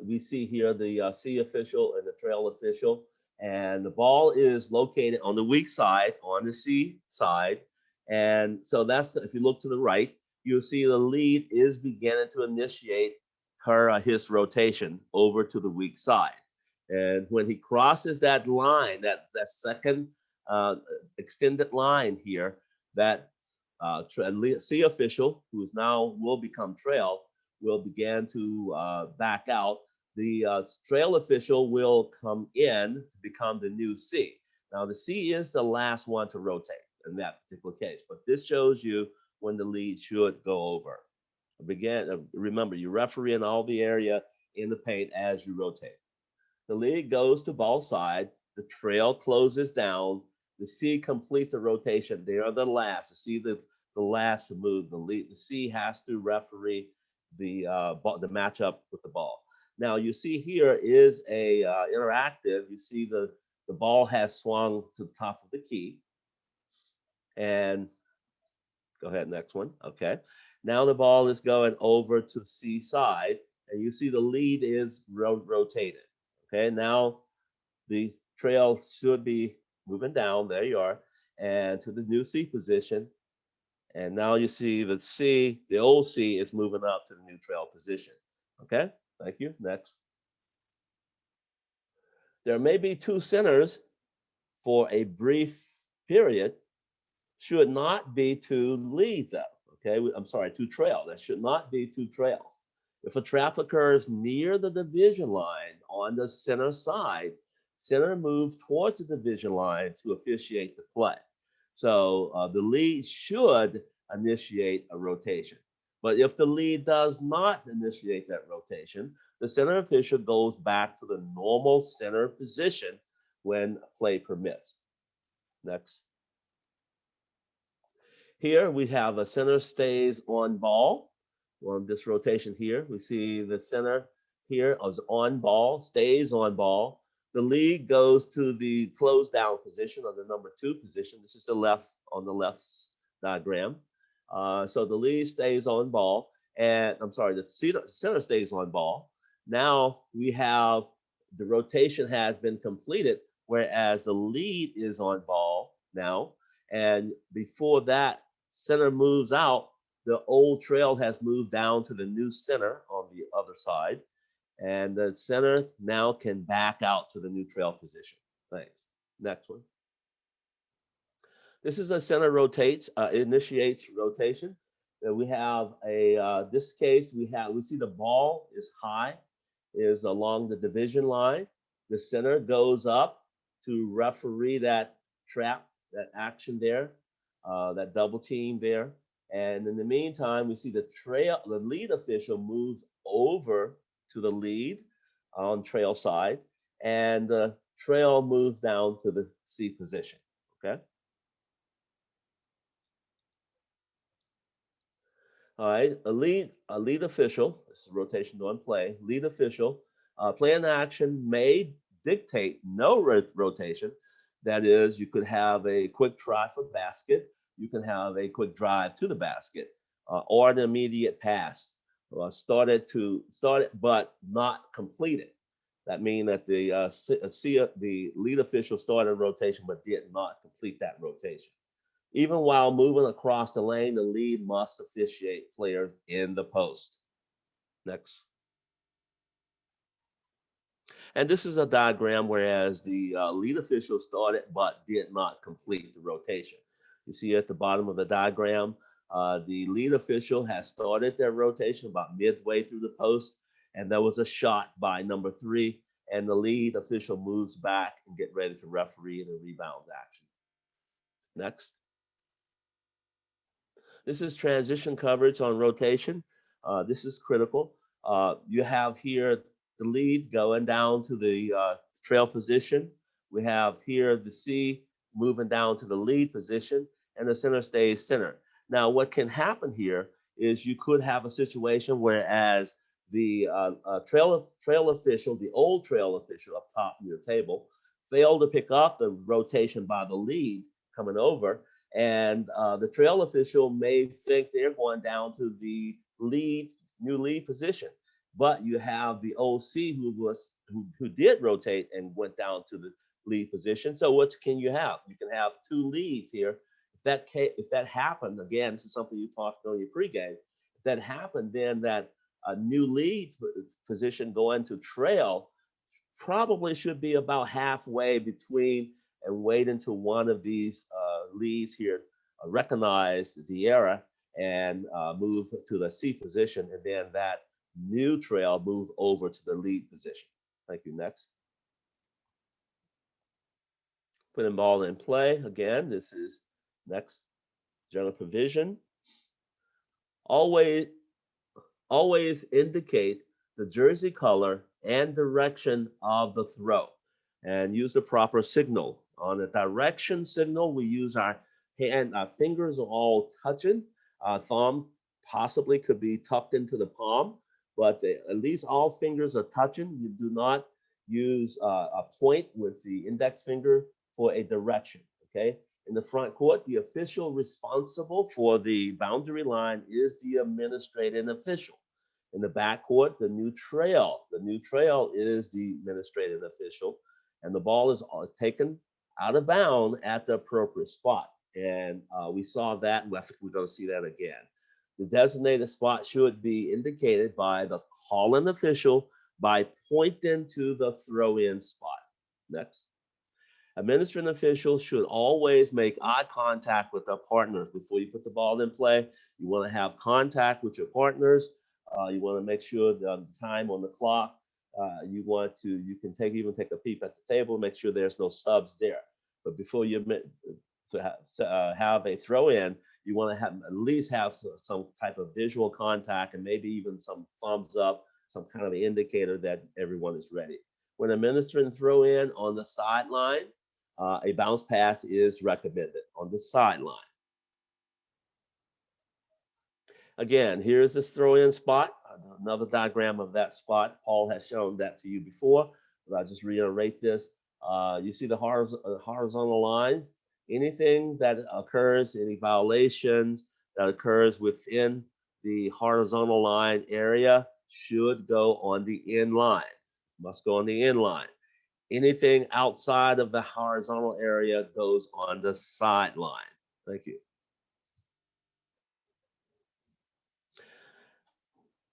Speaker 8: we see here the C official and the trail official. And the ball is located on the weak side, on the C side. And so if you look to the right, you'll see the lead is beginning to initiate his rotation over to the weak side. And when he crosses that line, that second extended line here, that C official, who is now will become trail, will begin to back out. The trail official will come in to become the new C. Now the C is the last one to rotate in that particular case, but this shows you when the lead should go over. Remember, you referee in all the area in the paint as you rotate. The lead goes to ball side, the trail closes down, the C complete the rotation. They are the last. The C the last to move. The C has to referee the matchup with the ball. Now you see here is a interactive. You see the ball has swung to the top of the key, And go ahead, next one. Okay. Now the ball is going over to C side, and you see the lead is rotated. Okay. Now the trail should be moving down. There you are. And to the new C position. And now you see the C, the old C is moving up to the new trail position. Okay. Thank you. Next. There may be two centers for a brief period. Should not be two lead though. Okay, I'm sorry, two trail. That should not be two trails. If a trap occurs near the division line on the center side, center moves towards the division line to officiate the play. So the lead should initiate a rotation. But if the lead does not initiate that rotation, the center official goes back to the normal center position when play permits. Next. Here we have a center stays on ball. On this rotation here, we see the center here is on ball, stays on ball. The lead goes to the closed down position or the number 2 position. This is the left on the left diagram. So the lead stays on ball, and I'm sorry, the center stays on ball. Now we have the rotation has been completed, whereas the lead is on ball now. And before that center moves out, the old trail has moved down to the new center on the other side. And the center now can back out to the new trail position. Thanks. Next one. This is a center rotates, initiates rotation. We have a, this case, we see the ball is high, is along the division line. The center goes up to referee that trap, that action there, that double team there. And in the meantime, we see the lead official moves over to the lead on trail side, and the trail moves down to the C position. Okay. All right, a lead official, this is rotation on play, lead official, play in action may dictate no rotation. That is, you could have a quick try for basket, you can have a quick drive to the basket, or an immediate pass, started but not completed. That means that the lead official started a rotation but did not complete that rotation. Even while moving across the lane, the lead must officiate players in the post. Next. And this is a diagram whereas the lead official started but did not complete the rotation. You see at the bottom of the diagram, the lead official has started their rotation about midway through the post, and there was a shot by number 3, and the lead official moves back and get ready to referee the rebound action. Next. This is transition coverage on rotation. This is critical. You have here the lead going down to the trail position. We have here the C moving down to the lead position, and the center stays center. Now, what can happen here is you could have a situation whereas the trail official, the old trail official up top in your table, failed to pick up the rotation by the lead coming over, and the trail official may think they're going down to the new lead position, but you have the OC who did rotate and went down to the lead position. So what can you have? You can have 2 leads here. If that happened, again, this is something you talked on your pregame. If that happened, then that new lead position going to trail probably should be about halfway between and wait until one of these leads here recognize the error and move to the C position, and then that new trail move over to the lead position. Thank you. Next. Putting ball in play. Again, this is next. General provision. Always indicate the jersey color and direction of the throw, and use the proper signal. On the direction signal, we use our hand, our fingers are all touching. Our thumb possibly could be tucked into the palm, but at least all fingers are touching. You do not use a point with the index finger for a direction, okay? In the front court, the official responsible for the boundary line is the administrative official. In the back court, the neutral is the administrative official, and the ball is taken out of bounds at the appropriate spot. And we saw that, and I think we're going to see that again. The designated spot should be indicated by the calling official by pointing to the throw-in spot. Next. Administrative officials should always make eye contact with their partners before you put the ball in play. You want to have contact with your partners. You want to make sure the time on the clock. You can even take a peep at the table, make sure there's no subs there. But before you have a throw in, you want to at least have some type of visual contact and maybe even some thumbs up, some kind of indicator that everyone is ready. When administering throw in on the sideline, a bounce pass is recommended on the sideline. Again, here's this throw-in spot, another diagram of that spot. Paul has shown that to you before, but I'll just reiterate this. You see the horizontal lines. Anything that occurs, any violations that occurs within the horizontal line area should go on the in line, must go on the in line. Anything outside of the horizontal area goes on the sideline. Thank you.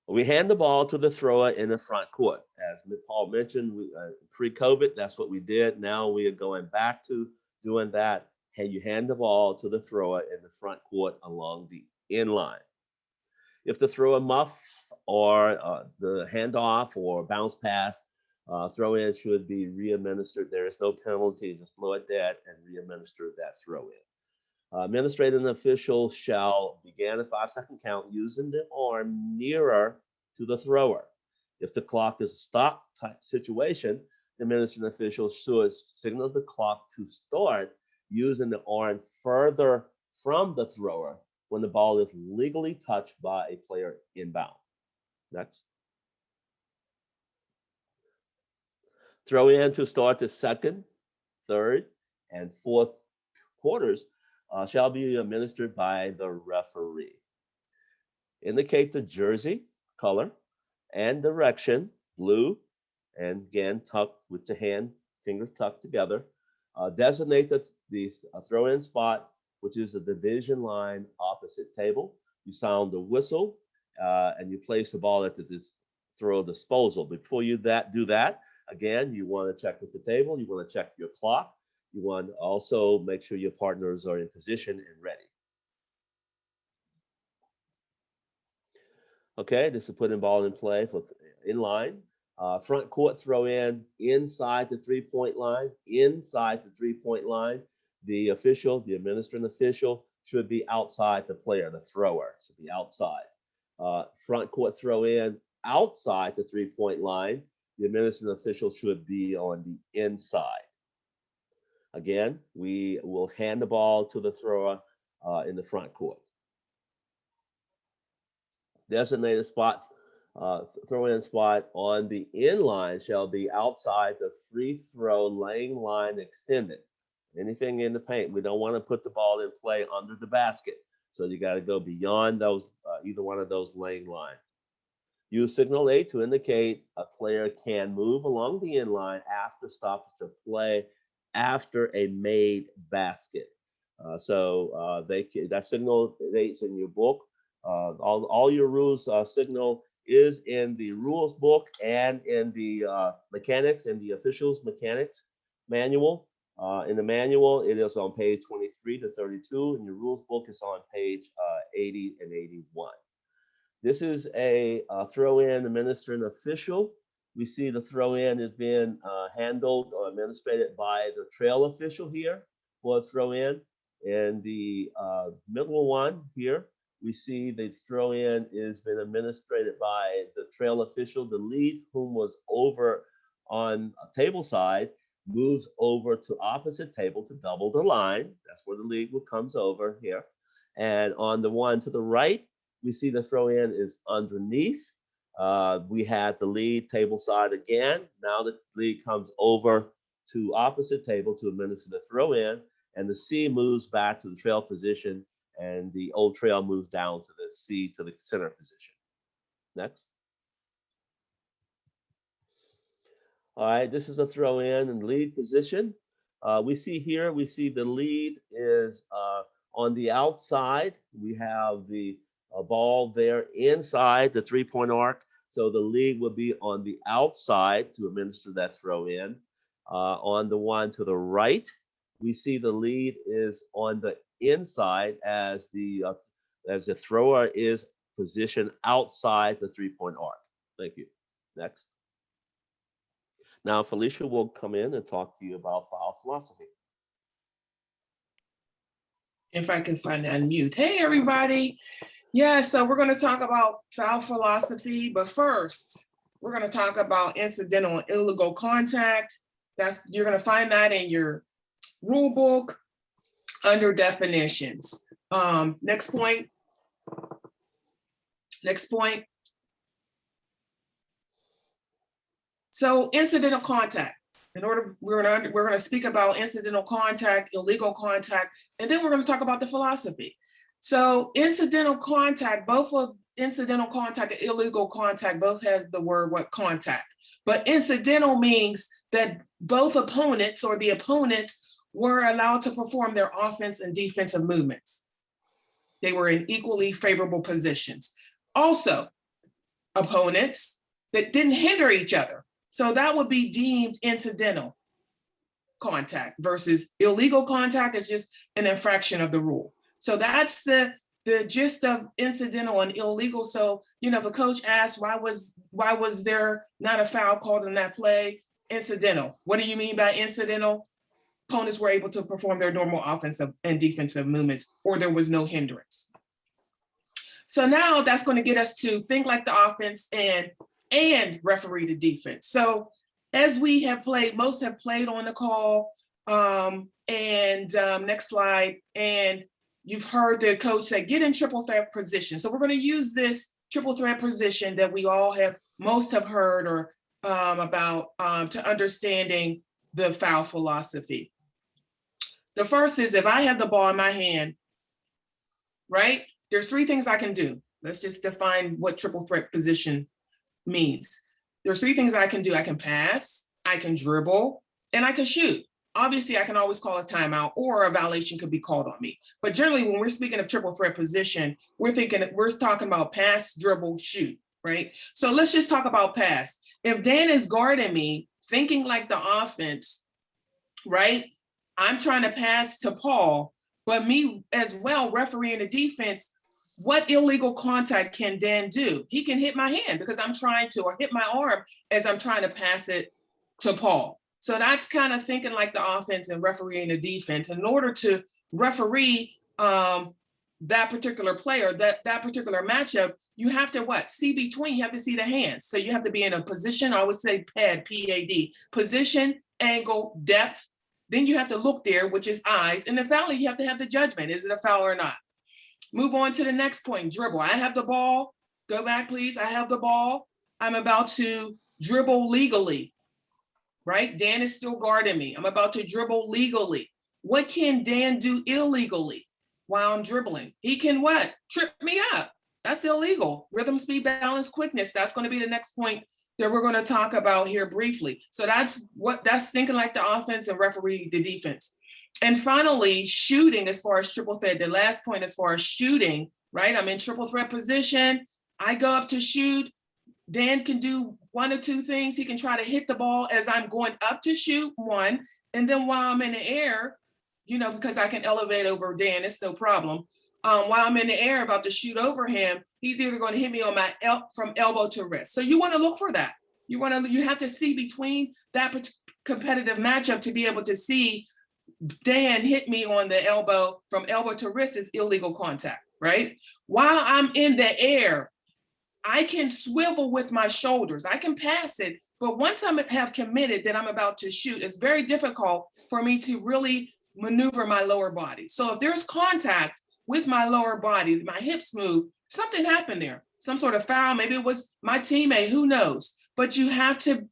Speaker 8: We hand the ball to the thrower in the front court. As Paul mentioned, pre-COVID, that's what we did. Now we are going back to doing that. And you hand the ball to the thrower in the front court along the in line. If the thrower muff or the handoff or bounce pass, throw in should be re-administered. There is no penalty, just blow it dead and re-administer that throw in. Administrative official shall begin a 5-second count using the arm nearer to the thrower. If the clock is a stop type situation, the administrative official should signal the clock to start using the arm further from the thrower when the ball is legally touched by a player inbound. Next. Throw in to start the second, third, and fourth quarters shall be administered by the referee. Indicate the jersey color and direction, blue, and again, tuck with the hand, finger tucked together. Designate the throw-in spot, which is the division line opposite table. You sound the whistle, and you place the ball at the throw disposal. Before you do that, again, you want to check with the table. You want to check your clock. You want to also make sure your partners are in position and ready. Okay, this is putting ball in play for in line. Front court throw in inside the three-point line. Inside the three-point line, the administrative official should be outside the player. The thrower should be outside. Front court throw in outside the three-point line. The administrative official should be on the inside. Again, we will hand the ball to the thrower in the front court. Designated spot, throw-in spot on the in line shall be outside the free throw lane line extended. Anything in the paint, we don't want to put the ball in play under the basket. So you got to go beyond those, either one of those lane lines. Use signal 8 to indicate a player can move along the in line after stoppage of play after a made basket. That signal 8's in your book. All your rules signal is in the rules book and in the mechanics and the officials mechanics manual. In the manual, it is on page 23 to 32, and your rules book is on page 80 and 81. This is a throw-in administrative official. We see the throw-in is being handled or administrated by the trail official here for a throw-in. And the middle one here, we see the throw-in is been administrated by the trail official. The lead, whom was over on a table side, moves over to opposite table to double the line. That's where the lead comes over here. And on the one to the right, we see the throw-in is underneath. We had the lead table side again. Now the lead comes over to opposite table to administer the throw-in. and the C moves back to the trail position, and the old trail moves down to the C to the center position. Next. All right, this is a throw in and lead position. We see the lead is on the outside. We have the ball there inside the 3-point arc. So the lead will be on the outside to administer that throw in. On the one to the right, we see the lead is on the inside as the thrower is positioned outside the 3-point arc. Thank you. Next. Now, Felicia will come in and talk to you about foul philosophy.
Speaker 9: If I can find unmute. Hey, everybody. Yeah, so we're going to talk about foul philosophy, but first, we're going to talk about incidental and illegal contact. You're going to find that in your rule book under definitions. Next point. Next point. So incidental contact. We're going to speak about incidental contact, illegal contact, and then we're going to talk about the philosophy. So incidental contact, both of incidental contact and illegal contact both have the word contact. But incidental means that both opponents or the opponents were allowed to perform their offense and defensive movements. They were in equally favorable positions. Also, opponents that didn't hinder each other. So that would be deemed incidental contact versus illegal contact is just an infraction of the rule. So that's the gist of incidental and illegal. So, if a coach asks, why was there not a foul called in that play? Incidental. What do you mean by incidental? Opponents were able to perform their normal offensive and defensive movements, or there was no hindrance. So now that's going to get us to think like the offense and referee the defense. So as we have played, most have played on the call, next slide, and you've heard the coach say, get in triple threat position. So we're going to use this triple threat position that we all most have heard or about to understanding the foul philosophy. The first is if I have the ball in my hand, right? There's 3 things I can do. Let's just define what triple threat position means. There's 3 things I can do. I can pass, I can dribble, and I can shoot. Obviously, I can always call a timeout or a violation could be called on me. But generally, when we're speaking of triple threat position, we're talking about pass, dribble, shoot, right? So let's just talk about pass. If Dan is guarding me, thinking like the offense, right? I'm trying to pass to Paul, but me as well, refereeing the defense, what illegal contact can Dan do? He can hit my hand because I'm trying to, or hit my arm as I'm trying to pass it to Paul. So that's kind of thinking like the offense and refereeing the defense. In order to referee that particular player, that particular matchup, you have to see between, you have to see the hands. So you have to be in a position, I would say PAD, P-A-D, position, angle, depth. Then you have to look there, which is eyes. And then finally, you have to have the judgment. Is it a foul or not? Move on to the next point, dribble. I have the ball. Go back, please. I have the ball. I'm about to dribble legally, right? Dan is still guarding me. I'm about to dribble legally. What can Dan do illegally while I'm dribbling? He can what? Trip me up. That's illegal. Rhythm, speed, balance, quickness. That's going to be the next point that we're going to talk about here briefly. So that's thinking like the offense and referee the defense. And finally, shooting as far as triple threat, the last point as far as shooting, right? I'm in triple threat position. I go up to shoot. Dan can do 1 or 2 things. He can try to hit the ball as I'm going up to shoot, 1. And then while I'm in the air, because I can elevate over Dan, it's no problem. While I'm in the air about to shoot over him, he's either going to hit me on my from elbow to wrist. So you want to look for that. You have to see between that competitive matchup to be able to see Dan hit me on the elbow, from elbow to wrist is illegal contact, right? While I'm in the air, I can swivel with my shoulders. I can pass it, but once I have committed that I'm about to shoot, it's very difficult for me to really maneuver my lower body. So if there's contact with my lower body, my hips move, something happened there, some sort of foul, maybe it was my teammate, who knows? But you have to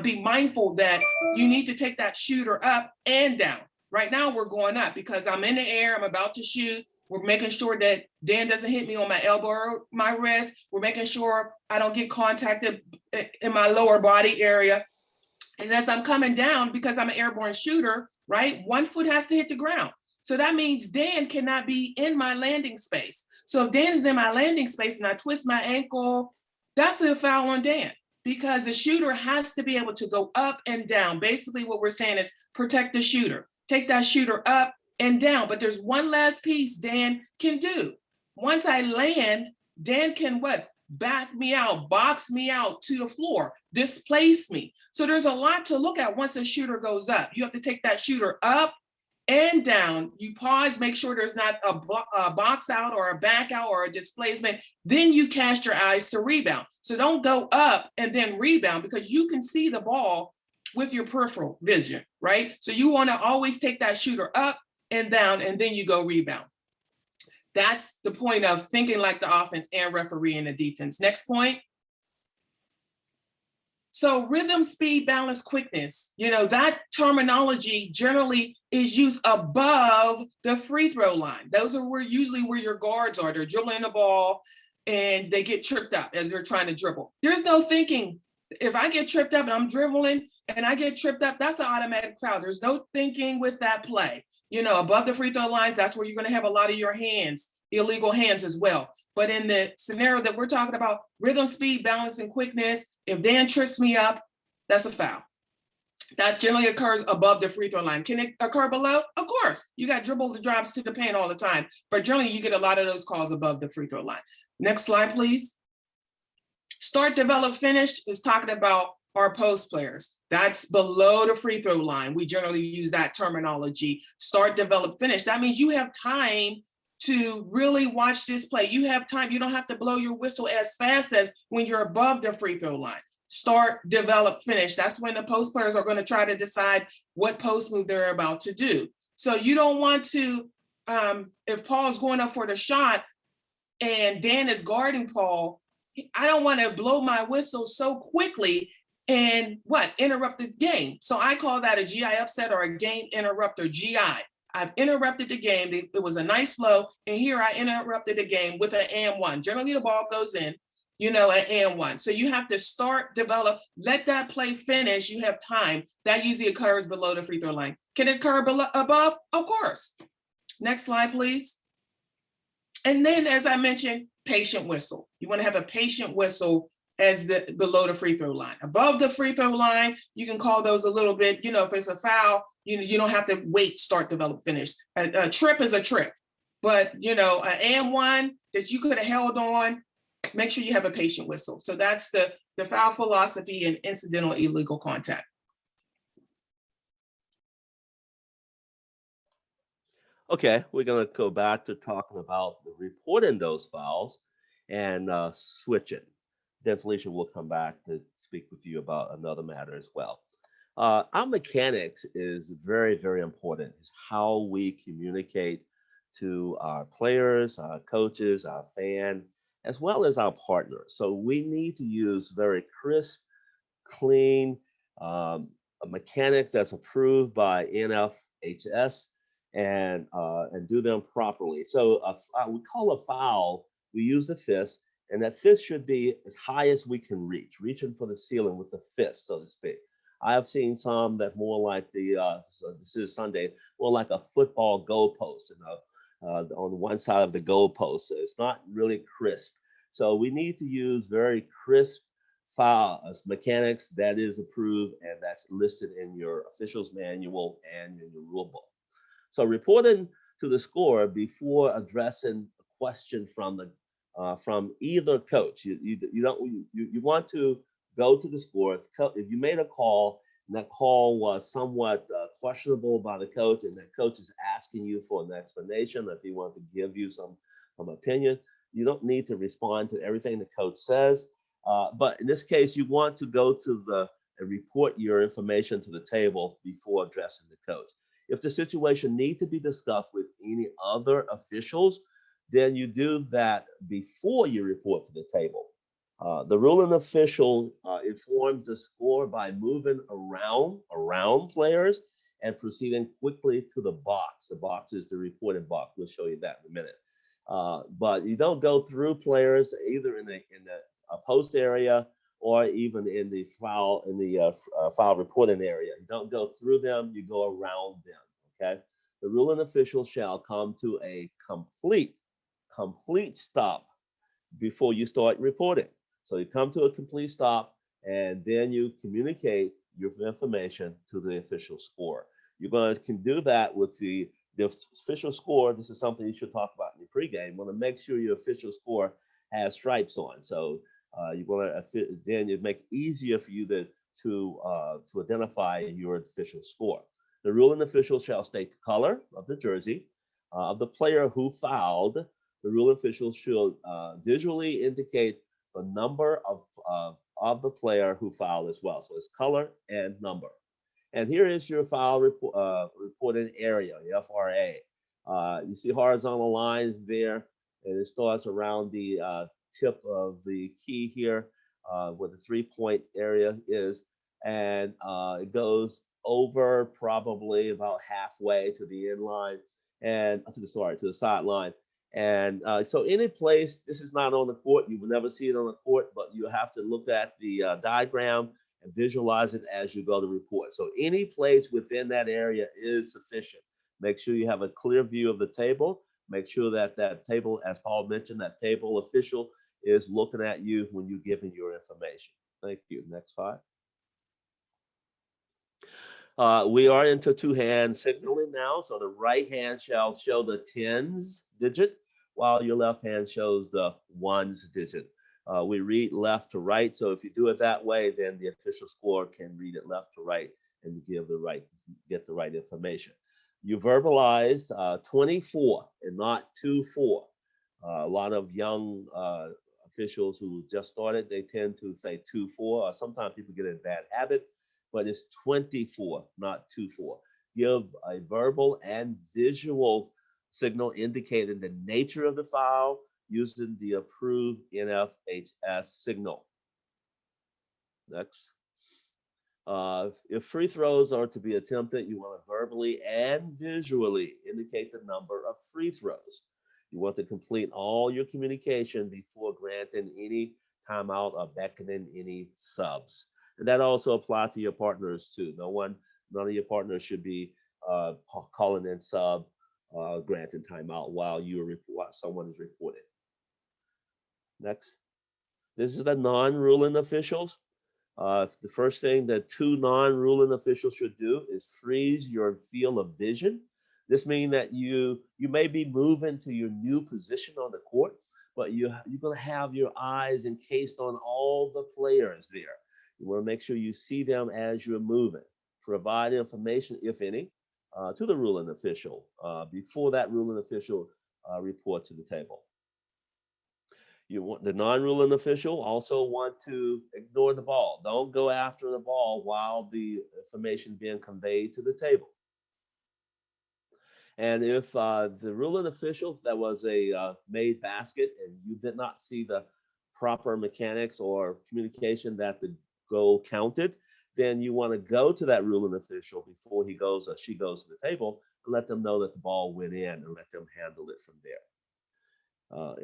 Speaker 9: be mindful that you need to take that shooter up and down. Right now we're going up because I'm in the air, I'm about to shoot. We're making sure that Dan doesn't hit me on my elbow or my wrist. We're making sure I don't get contacted in my lower body area. And as I'm coming down, because I'm an airborne shooter, right, 1 foot has to hit the ground. So that means Dan cannot be in my landing space. So if Dan is in my landing space and I twist my ankle, that's a foul on Dan, because the shooter has to be able to go up and down. Basically what we're saying is protect the shooter, take that shooter up and down. But there's one last piece Dan can do. Once I land, Dan can what? Back me out, box me out to the floor, displace me. So there's a lot to look at once a shooter goes up. You have to take that shooter up and down. You pause, make sure there's not a box out or a back out or a displacement. Then you cast your eyes to rebound. So don't go up and then rebound, because you can see the ball with your peripheral vision, right? So you want to always take that shooter up and down, and then you go rebound. That's the point of thinking like the offense and refereeing the defense. Next point. So rhythm, speed, balance, quickness, that terminology generally is used above the free throw line. Those are usually where your guards are. They're dribbling the ball and they get tripped up as they're trying to dribble. There's no thinking. If I get tripped up and I'm dribbling and I get tripped up, that's an automatic foul. There's no thinking with that play. Above the free throw lines, that's where you're going to have a lot of your hands, illegal hands as well. But in the scenario that we're talking about, rhythm, speed, balance, and quickness, if Dan trips me up, that's a foul. That generally occurs above the free throw line. Can it occur below? Of course. You got dribble the drives to the paint all the time, but generally you get a lot of those calls above the free throw line. Next slide, please. Start, develop, finish is talking about our post players. That's below the free throw line. We generally use that terminology. Start, develop, finish. That means you have time to really watch this play. You have time. You don't have to blow your whistle as fast as when you're above the free throw line. Start, develop, finish. That's when the post players are going to try to decide what post move they're about to do. So you don't want to, if Paul's going up for the shot and Dan is guarding Paul, I don't want to blow my whistle so quickly and interrupt the game. So I call that a GI upset or a game interrupter, GI. I've interrupted the game. It was a nice flow, and here I interrupted the game with an and one. Generally, the ball goes in, an and one. So you have to start, develop, let that play finish. You have time. That usually occurs below the free throw line. Can it occur above? Of course. Next slide, please. And then, as I mentioned, patient whistle. You want to have a patient whistle as below the free throw line. Above the free throw line, you can call those a little bit, if it's a foul, you don't have to wait, start, develop, finish. A trip is a trip, but an and one that you could have held on, make sure you have a patient whistle. So that's the foul philosophy and incidental illegal contact.
Speaker 8: Okay, we're going to go back to talking about reporting those fouls and switching. Then Felicia will come back to speak with you about another matter as well. Our mechanics is very, very important. It's how we communicate to our players, our coaches, our fan, as well as our partners. So we need to use very crisp, clean mechanics that's approved by NFHS and do them properly. So we call a foul, we use the fist, and that fist should be as high as we can reach, reaching for the ceiling with the fist, so to speak. I have seen some that more like so this is Sunday, more like a football goalpost, on one side of the goalpost. So it's not really crisp. So we need to use very crisp foul mechanics that is approved and that's listed in your officials manual and in your rule book. So reporting to the score before addressing a question from either coach. You want to go to the score. If you made a call and that call was somewhat questionable by the coach, and that coach is asking you for an explanation, if he wants to give you some opinion, you don't need to respond to everything the coach says. But in this case, you want to go to and report your information to the table before addressing the coach. If the situation needs to be discussed with any other officials, then you do that before you report to the table. The ruling official informs the score by moving around players and proceeding quickly to the box. The box is the reporting box. We'll show you that in a minute. But you don't go through players either in the post area or even in the foul foul reporting area. You don't go through them, you go around them, okay? The ruling official shall come to a complete stop before you start reporting. So you come to a complete stop and then you communicate your information to the official score. You're going to can do that with the official score. This is something you should talk about in your pregame. You want to make sure your official score has stripes on. So you want to then it make it easier for you to identify your official score. The ruling official shall state the color of the jersey of the player who fouled. The ruling official should visually indicate the number of the player who fouled as well. So it's color and number. And here is your foul reporting area, the FRA. You see horizontal lines there, and it starts around the tip of the key here, where the 3-point area is, and it goes over probably about halfway to the end line and to the sideline. And so any place, this is not on the court, you will never see it on the court, but you have to look at the diagram and visualize it as you go to report. So any place within that area is sufficient. Make sure you have a clear view of the table. Make sure that that table, as Paul mentioned, that table official is looking at you when you're giving your information. Thank you. Next slide. We are into two-hand signaling now. So the right hand shall show the tens digit, while your left hand shows the ones digit. We read left to right. So if you do it that way, then the official score can read it left to right and get the right information. You verbalized 24 and not 2-4. A lot of young officials who just started, they tend to say 2-4. Sometimes people get in a bad habit, but it's 24, not 2-4. Give a verbal and visual signal indicating the nature of the foul using the approved NFHS signal. Next. If free throws are to be attempted, you want to verbally and visually indicate the number of free throws. You want to complete all your communication before granting any timeout or beckoning any subs. And that also applies to your partners too. None of your partners should be calling in sub, granting timeout while someone is reporting. Next. This is the non-ruling officials. The first thing that two non-ruling officials should do is freeze your field of vision. This means that you may be moving to your new position on the court, but you're going to have your eyes encased on all the players there. You want to make sure you see them as you're moving. Provide information, if any, to the ruling official before that ruling official report to the table. You want the non-ruling official also want to ignore the ball. Don't go after the ball while the information being conveyed to the table. And if the ruling official, that was a made basket and you did not see the proper mechanics or communication that the goal counted, then you want to go to that ruling official before he goes or she goes to the table and let them know that the ball went in and let them handle it from there.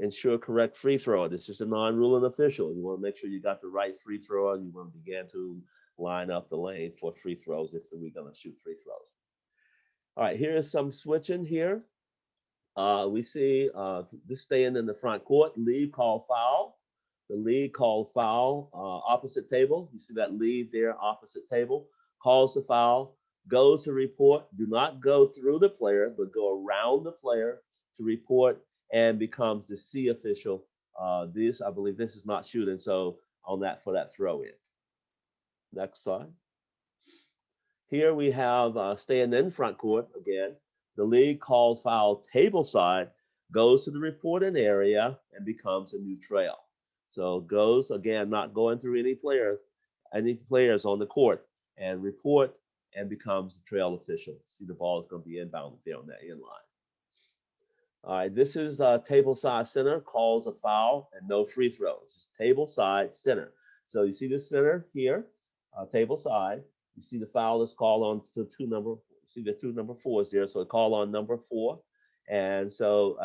Speaker 8: Ensure correct free throw. This is a non-ruling official. You want to make sure you got the right free throw. You want to begin to line up the lane for free throws if we're going to shoot free throws. All right, here is some switching here. We see this staying in the front court. Lead called foul. The lead called foul. Opposite table. You see that lead there, opposite table. Calls the foul. Goes to report. Do not go through the player, but go around the player to report and becomes the C official. I believe this is not shooting, so on that for that throw in. Next slide. Here we have staying in front court again. The league calls foul table side, goes to the reporting area and becomes a new trail. So goes again, not going through any players on the court and report and becomes the trail official. See the ball is going to be inbound there on that end line. All right, this is table side center, calls a foul and no free throws. It's table side center. So you see the center here, table side. You see the foul is called on to 2 number. see the two number fours there. So call on number 4. And so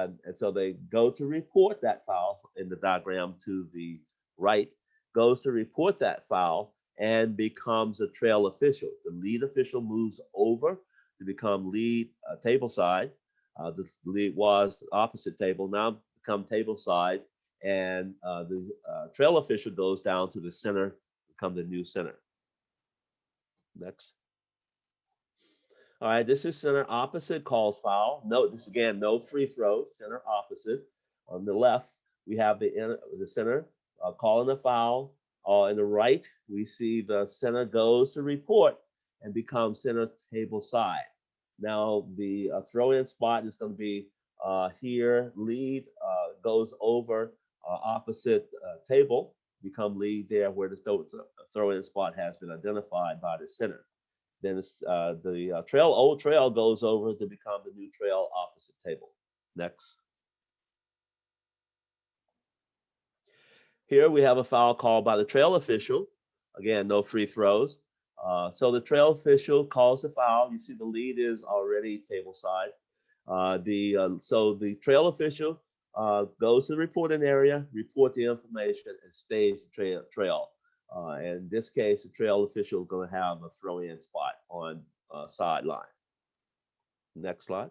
Speaker 8: they go to report that foul in the diagram to the right, goes to report that foul and becomes a trail official. The lead official moves over to become lead table side. The lead was opposite table, now become table side, and the trail official goes down to the center, become the new center. Next. All right, this is center opposite, calls foul. Note this again, no free throws, center opposite. On the left, we have the center calling a foul. On the right, we see the center goes to report and becomes center table side. Now the throw-in spot is going to be here. Lead goes over opposite table, become lead there where the throw-in spot has been identified by the center. Then the old trail goes over to become the new trail opposite table. Next. Here we have a foul called by the trail official. Again, no free throws. So the trail official calls the foul. You see the lead is already table side. So the trail official goes to the reporting area, report the information, and stays the trail. In this case, the trail official is going to have a throw-in spot on sideline. Next slide.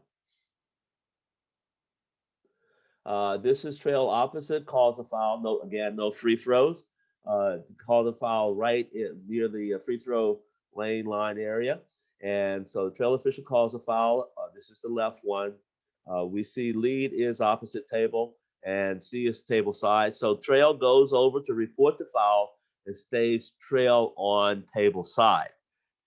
Speaker 8: This is trail opposite, calls a foul. No, again, no free throws. Call the foul right near the free throw lane line area. And so the trail official calls a foul. This is the left one. We see lead is opposite table and C is table side. So trail goes over to report the foul and stays trail on table side.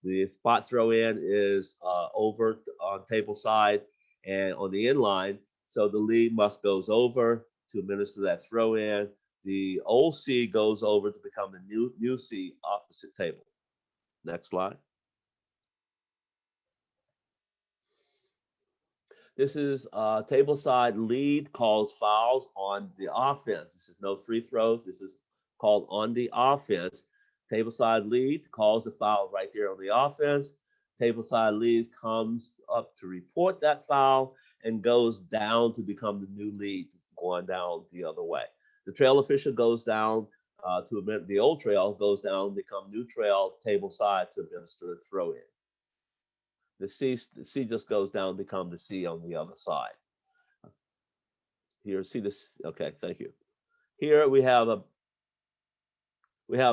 Speaker 8: The spot throw in is over on table side and on the inline. So the lead must goes over to administer that throw in. The old C goes over to become the new C opposite table. Next slide. This is table side lead calls fouls on the offense. This is no free throws. This is called on the offense. Table side lead calls a foul right there on the offense. Table side lead comes up to report that foul and goes down to become the new lead, going down the other way. The trail official goes down to the old trail, goes down, become new trail, table side to administer the throw in. The C just goes down, become the C on the other side. Here, see this? Okay, thank you. Here we have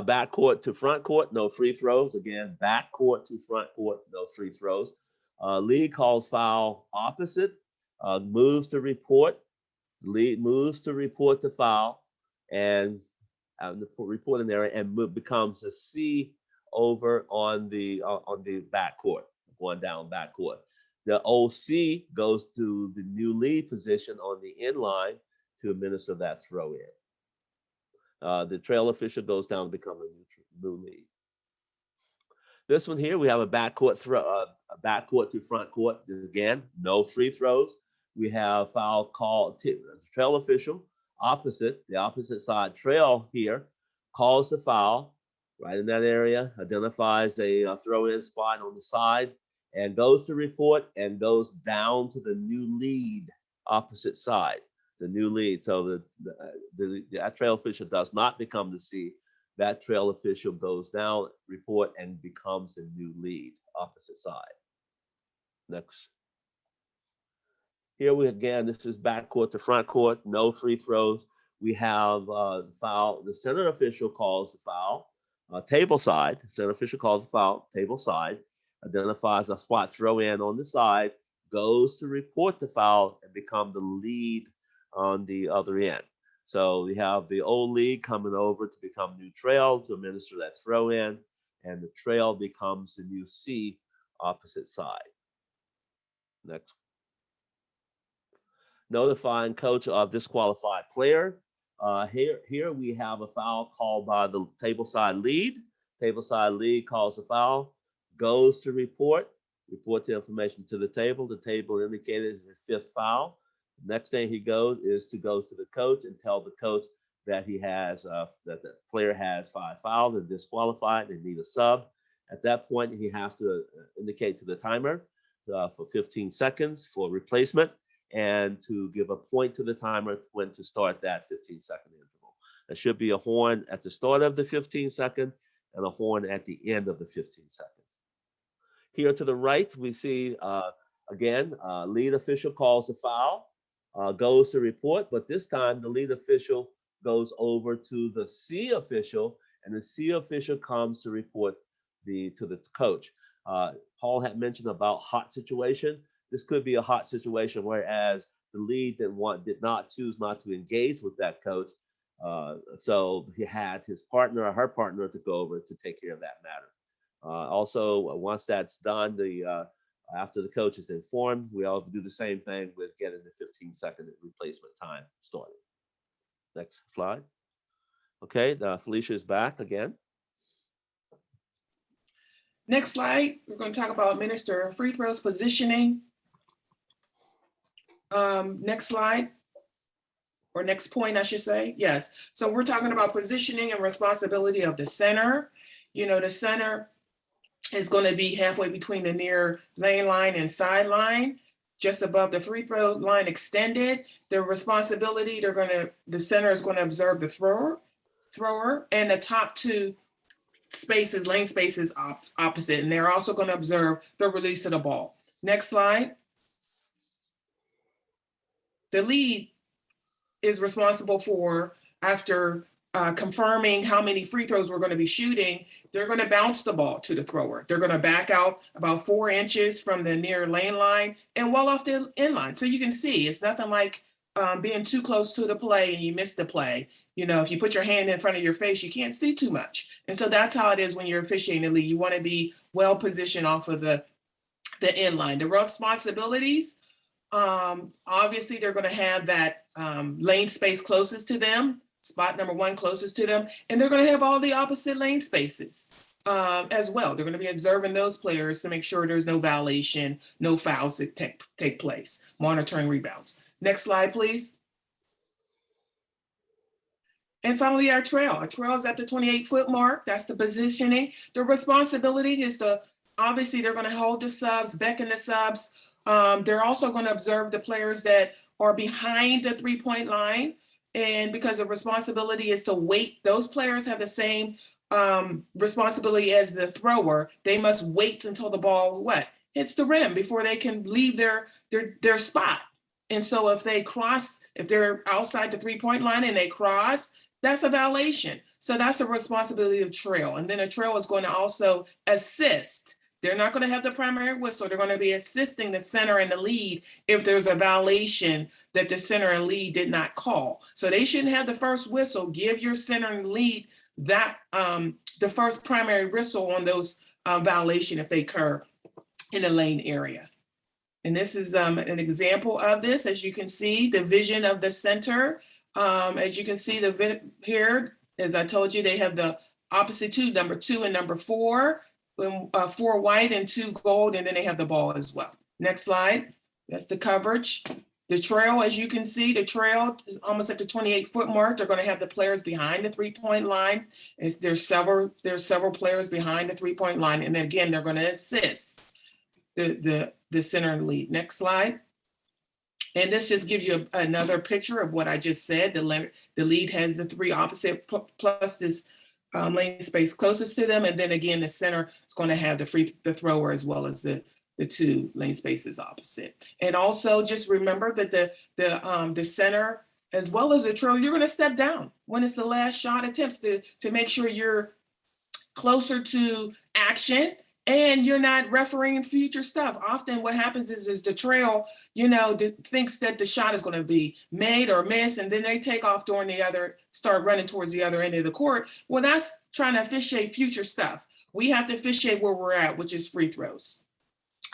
Speaker 8: back court to front court, no free throws. Again, back court to front court, no free throws. Lead calls foul opposite, moves to report. Lead moves to report the foul, and the reporting area, and becomes a C over on the back court, going down back court. The OC goes to the new lead position on the inline to administer that throw in. The trail official goes down to become a new lead. This one here, we have a backcourt to front court. Again, no free throws. We have foul called trail official opposite, the opposite side trail here, calls the foul right in that area, identifies a throw-in spot on the side, and goes to report and goes down to the new lead opposite side, the new lead. So that trail official does not become the C. That trail official goes down, report, and becomes a new lead opposite side. Next. Here we again, this is back court to front court, no free throws. We have foul, the center official calls the foul, table side, center official calls the foul, table side, identifies a spot throw in on the side, goes to report the foul and become the lead on the other end. So we have the old lead coming over to become new trail to administer that throw in, and the trail becomes the new C opposite side. Next. Notifying coach of disqualified player. Here we have a foul called by the table side lead. Table side lead calls a foul, goes to report the information to the table. The table indicated is his fifth foul. Next thing he goes is to go to the coach and tell the coach that he has that the player has 5 fouls and disqualified and need a sub. At that point, he has to indicate to the timer for 15 seconds for replacement, and to give a point to the timer when to start that 15-second interval. There should be a horn at the start of the 15-second and a horn at the end of the 15 seconds. Here to the right, we see, again, lead official calls a foul, goes to report, but this time the lead official goes over to the C official, and the C official comes to report to the coach. Paul had mentioned about hot situation. This could be a hot situation, whereas the lead did not choose not to engage with that coach. So he had his partner or her partner to go over to take care of that matter. Also, once that's done, after the coach is informed, we all do the same thing with getting the 15-second replacement time started. Next slide. Okay, Felicia is back again.
Speaker 9: Next slide, we're going to talk about administer free throws positioning. Next slide, or next point, I should say. Yes. So we're talking about positioning and responsibility of the center. You know, the center is going to be halfway between the near lane line and sideline, just above the free throw line extended. The responsibility, the center is going to observe the thrower, and the top two spaces, lane spaces opposite, and they're also going to observe the release of the ball. Next slide. The lead is responsible for, after confirming how many free throws we're going to be shooting, they're going to bounce the ball to the thrower. They're going to back out about 4 inches from the near lane line and well off the end line. So you can see it's nothing like being too close to the play and you miss the play. You know, if you put your hand in front of your face, you can't see too much. And so that's how it is when you're officiating the lead. You want to be well positioned off of the end line. The responsibilities, obviously they're going to have that lane space closest to them, spot number 1 closest to them, and they're going to have all the opposite lane spaces as well. They're going to be observing those players to make sure there's no violation, no fouls that take place, monitoring rebounds. Next slide, please. And finally, our trail. Our trail is at the 28-foot mark. That's the positioning. The responsibility is obviously they're going to hold the subs, beckon the subs. They're also going to observe the players that are behind the 3-point line. And because the responsibility is to wait, those players have the same responsibility as the thrower. They must wait until the ball hits the rim before they can leave their spot. And so if they're outside the 3-point line and they cross, that's a violation. So that's the responsibility of trail. And then a trail is going to also assist. They're not going to have the primary whistle. They're going to be assisting the center and the lead if there's a violation that the center and lead did not call. So they shouldn't have the first whistle. Give your center and lead that the first primary whistle on those violation if they occur in the lane area. And this is an example of this. As you can see, the vision of the center. As you can see here, as I told you, they have the opposite two, number 2 and number 4. 4 white and 2 gold, and then they have the ball as well. Next slide. That's the coverage. The trail, as you can see, the trail is almost at the 28-foot mark. They're going to have the players behind the 3-point line. There's several players behind the 3-point line, and then again, they're going to assist the center and lead. Next slide. And this just gives you another picture of what I just said. The lead has the 3 opposite plus this lane space closest to them, and then again the center is going to have the thrower as well as the 2 lane spaces opposite. And also just remember that the center as well as the trail, you're going to step down when it's the last shot attempts to make sure you're closer to action and you're not refereeing future stuff. Often what happens is the trail, thinks that the shot is going to be made or missed, and then they take off start running towards the other end of the court. Well, that's trying to officiate future stuff. We have to officiate where we're at, which is free throws.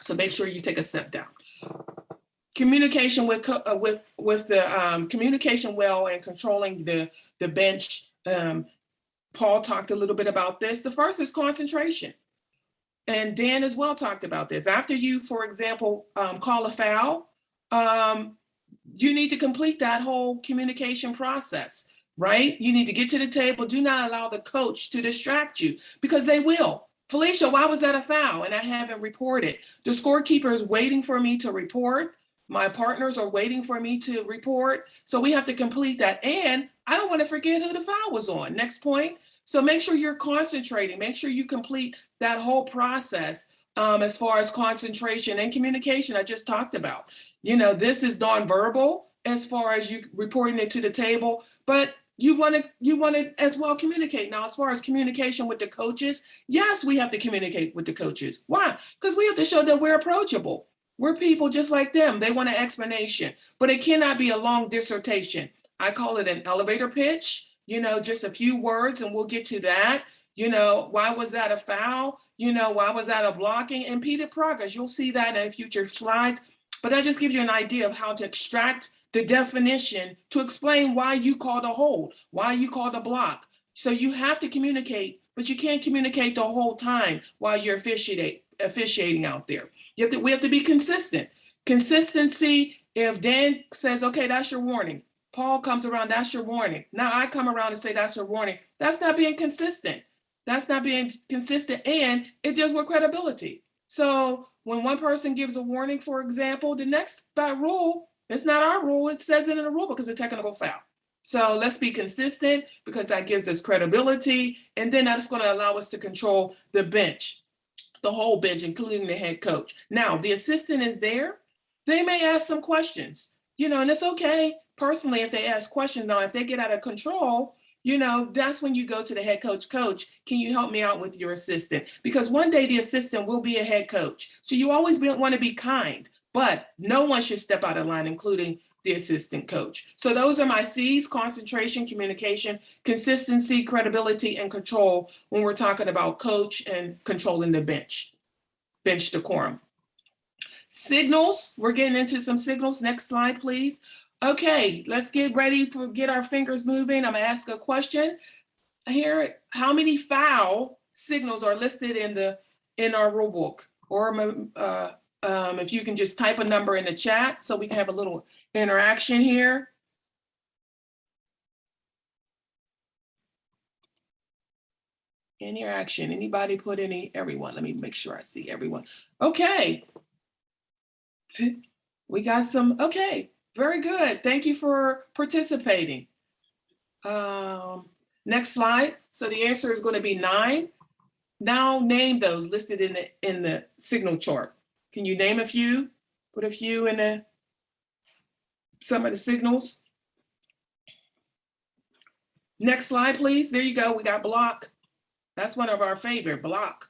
Speaker 9: So make sure you take a step down. Communication with the communication well and controlling the bench. Paul talked a little bit about this. The first is concentration. And Dan as well talked about this. After you, for example, call a foul, you need to complete that whole communication process, right? You need to get to the table. Do not allow the coach to distract you, because they will Felicia, why was that a foul? And I haven't reported. The scorekeeper is waiting for me to report. My partners are waiting for me to report. So we have to complete that. And I don't want to forget who the foul was on. Next point. So make sure you're concentrating. Make sure you complete that whole process as far as concentration and communication I just talked about. You know, this is nonverbal as far as you reporting it to the table, but you want to as well communicate. Now, as far as communication with the coaches, yes, we have to communicate with the coaches. Why? Because we have to show that we're approachable. We're people just like them. They want an explanation, but it cannot be a long dissertation. I call it an elevator pitch, you know, just a few words, and we'll get to that. You know, why was that a foul? You know, why was that a blocking? Impeded progress. You'll see that in future slides, but that just gives you an idea of how to extract the definition to explain why you called a hold, why you called a block. So you have to communicate, but you can't communicate the whole time while you're officiating out there. We have to be consistent. Consistency, if Dan says, okay, that's your warning. Paul comes around, that's your warning. Now I come around and say, that's your warning. That's not being consistent. That's not being consistent, and it deals with credibility. So when one person gives a warning, for example, the next rule, it's not our rule, it says it in the rule because it's a technical foul. So let's be consistent because that gives us credibility, and then that's going to allow us to control the bench, the whole bench, including the head coach. Now, the assistant is there. They may ask some questions, you know, and it's okay personally if they ask questions. Now, if they get out of control, you know, that's when you go to the head coach. Coach, can you help me out with your assistant? Because one day the assistant will be a head coach. So you always want to be kind, but no one should step out of line, including the assistant coach. So those are my C's: concentration, communication, consistency, credibility, and control when we're talking about coach and controlling the bench decorum. Signals, we're getting into some signals. Next slide, please. Okay, let's get ready for get our fingers moving. I'm gonna ask a question here. How many foul signals are listed in our rule book? Or if you can just type a number in the chat so we can have a little interaction here. Interaction, anybody put any? Everyone, let me make sure I see everyone. Okay, we got some, okay. Very good. Thank you for participating. Next slide. So the answer is going to be 9. Now name those listed in the signal chart. Can you name a few? Put a few in some of the signals. Next slide, please. There you go. We got block. That's one of our favorite, block.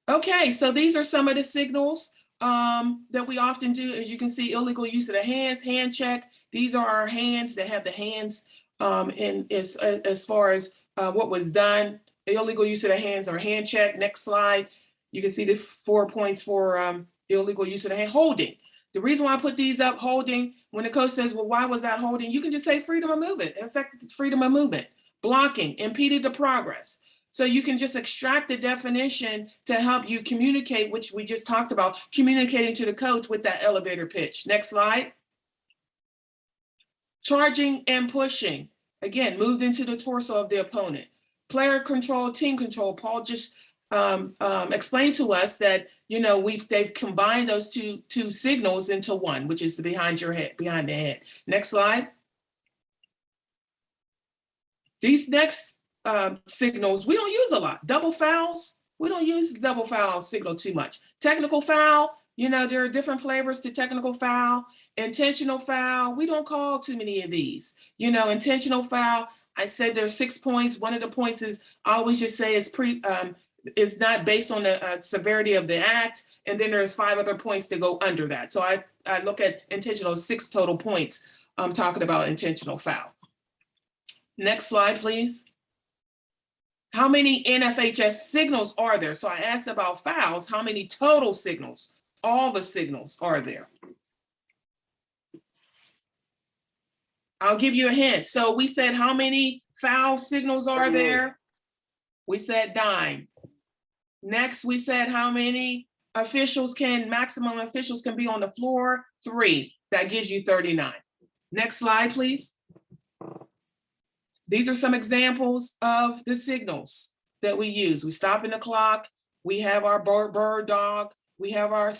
Speaker 9: Okay, so these are some of the signals that we often do. As you can see, illegal use of the hands, hand check. These are our hands that have the hands in as far as what was done. Illegal use of the hands or hand check. Next slide. You can see the 4 points for illegal use of the hand. Holding. The reason why I put these up, holding, when the coach says, well, why was that holding? You can just say freedom of movement. In fact, it's freedom of movement. Blocking, impeded the progress. So you can just extract the definition to help you communicate, which we just talked about, communicating to the coach with that elevator pitch. Next slide. Charging and pushing. Again, moved into the torso of the opponent. Player control, team control. Paul just explained to us that, you know, they've combined those two signals into one, which is the behind the head. Next slide. These next signals we don't use a lot. Double fouls, we don't use double foul signal too much. Technical foul, you know, there are different flavors to technical foul. Intentional foul, we don't call too many of these. You know, intentional foul, I said there's 6 points. One of the points is, I always just say is not based on the severity of the act, and then there's 5 other points to go under that. So I look at intentional 6 total points. I'm talking about intentional foul. Next slide, please. How many NFHS signals are there? So I asked about fouls. How many total signals? All the signals are there. I'll give you a hint. So we said how many foul signals are there? We said 9. Next, we said how many maximum officials can be on the floor? 3. That gives you 39. Next slide, please. These are some examples of the signals that we use. We stopping the clock, we have our bird dog, we have our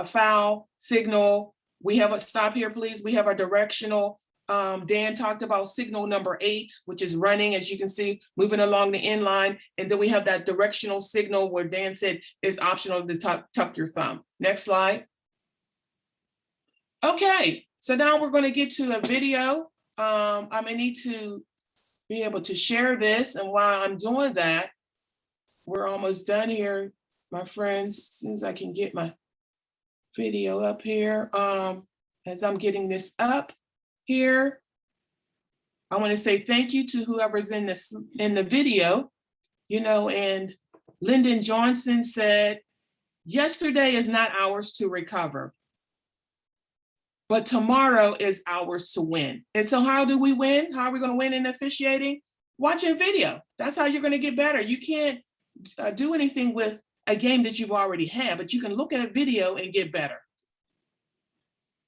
Speaker 9: foul signal, we have a stop here, please. We have our directional. Dan talked about signal number 8, which is running, as you can see, moving along the end line. And then we have that directional signal where Dan said it's optional to tuck your thumb. Next slide. Okay, so now we're going to get to a video. I'm gonna need to be able to share this. And while I'm doing that, we're almost done here, my friends. As soon as I can get my video up here, as I'm getting this up here, I want to say thank you to whoever's in the video, you know, and Lyndon Johnson said, yesterday is not ours to recover, but tomorrow is ours to win. And so how do we win? How are we going to win in officiating? Watching video. That's how you're going to get better. You can't do anything with a game that you've already had, but you can look at a video and get better.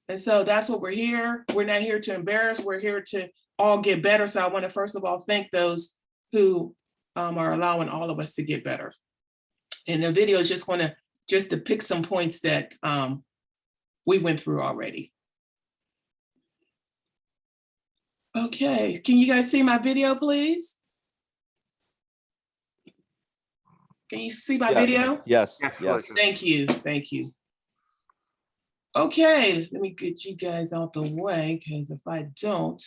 Speaker 9: And so that's what we're here. We're not here to embarrass. We're here to all get better. So I want to first of all thank those who are allowing all of us to get better. And the video is just going to pick some points that we went through already. Okay, can you guys see my video, please? Can you see my video?
Speaker 8: Yes,
Speaker 1: Yes,
Speaker 8: yes.
Speaker 9: Thank you, thank you. Okay, let me get you guys out the way, because if I don't,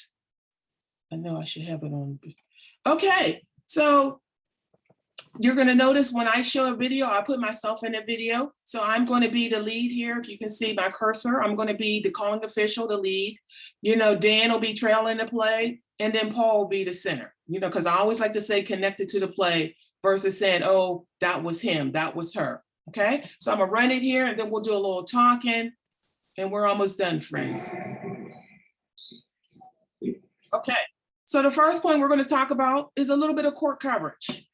Speaker 9: I know I should have it on. Okay, so you're gonna notice when I show a video, I put myself in a video. So I'm going to be the lead here. If you can see my cursor, I'm going to be the calling official, the lead. You know, Dan will be trailing the play, and then Paul will be the center. You know, because I always like to say connected to the play versus saying, oh, that was him, that was her. Okay, so I'm gonna run it here, and then we'll do a little talking, and we're almost done, friends. Okay, so the first point we're going to talk about is a little bit of court coverage.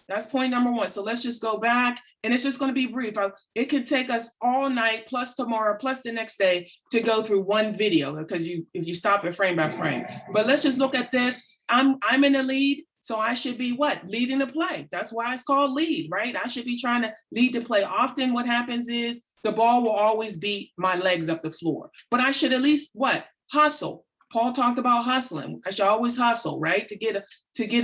Speaker 9: That's point number 1. So let's just go back, and it's just going to be brief. It could take us all night, plus tomorrow, plus the next day to go through one video, because if you stop it frame by frame. But let's just look at this. I'm in the lead, so I should be what? Leading the play. That's why it's called lead, right? I should be trying to lead the play. Often what happens is the ball will always beat my legs up the floor, but I should at least what? Hustle. Paul talked about hustling. I should always hustle, right? To get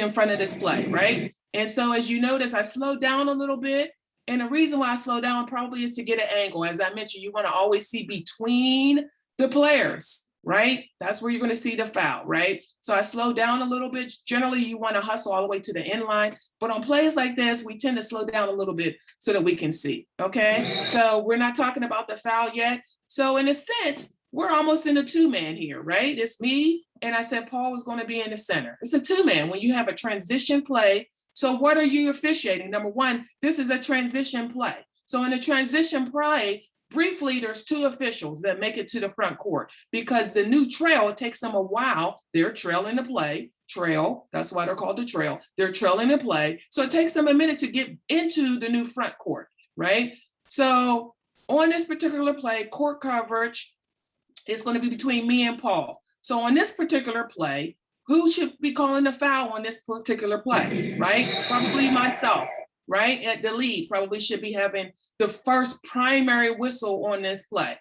Speaker 9: in front of this play, right? And so as you notice, I slowed down a little bit. And the reason why I slow down probably is to get an angle. As I mentioned, you want to always see between the players, right? That's where you're going to see the foul, right? So I slowed down a little bit. Generally, you want to hustle all the way to the end line. But on plays like this, we tend to slow down a little bit so that we can see, okay? So we're not talking about the foul yet. So in a sense, we're almost in a 2-man here, right? It's me, and I said Paul was going to be in the center. It's a 2-man when you have a transition play. So what are you officiating? Number 1, this is a transition play. So in a transition play, briefly, there's 2 officials that make it to the front court, because the new trail, it takes them a while. They're trailing the play. Trail, that's why they're called the trail. They're trailing the play. So it takes them a minute to get into the new front court, right? So on this particular play, court coverage is going to be between me and Paul. So on this particular play, who should be calling the foul on this particular play, right? Probably myself, right? At the lead, probably should be having the first primary whistle on this play.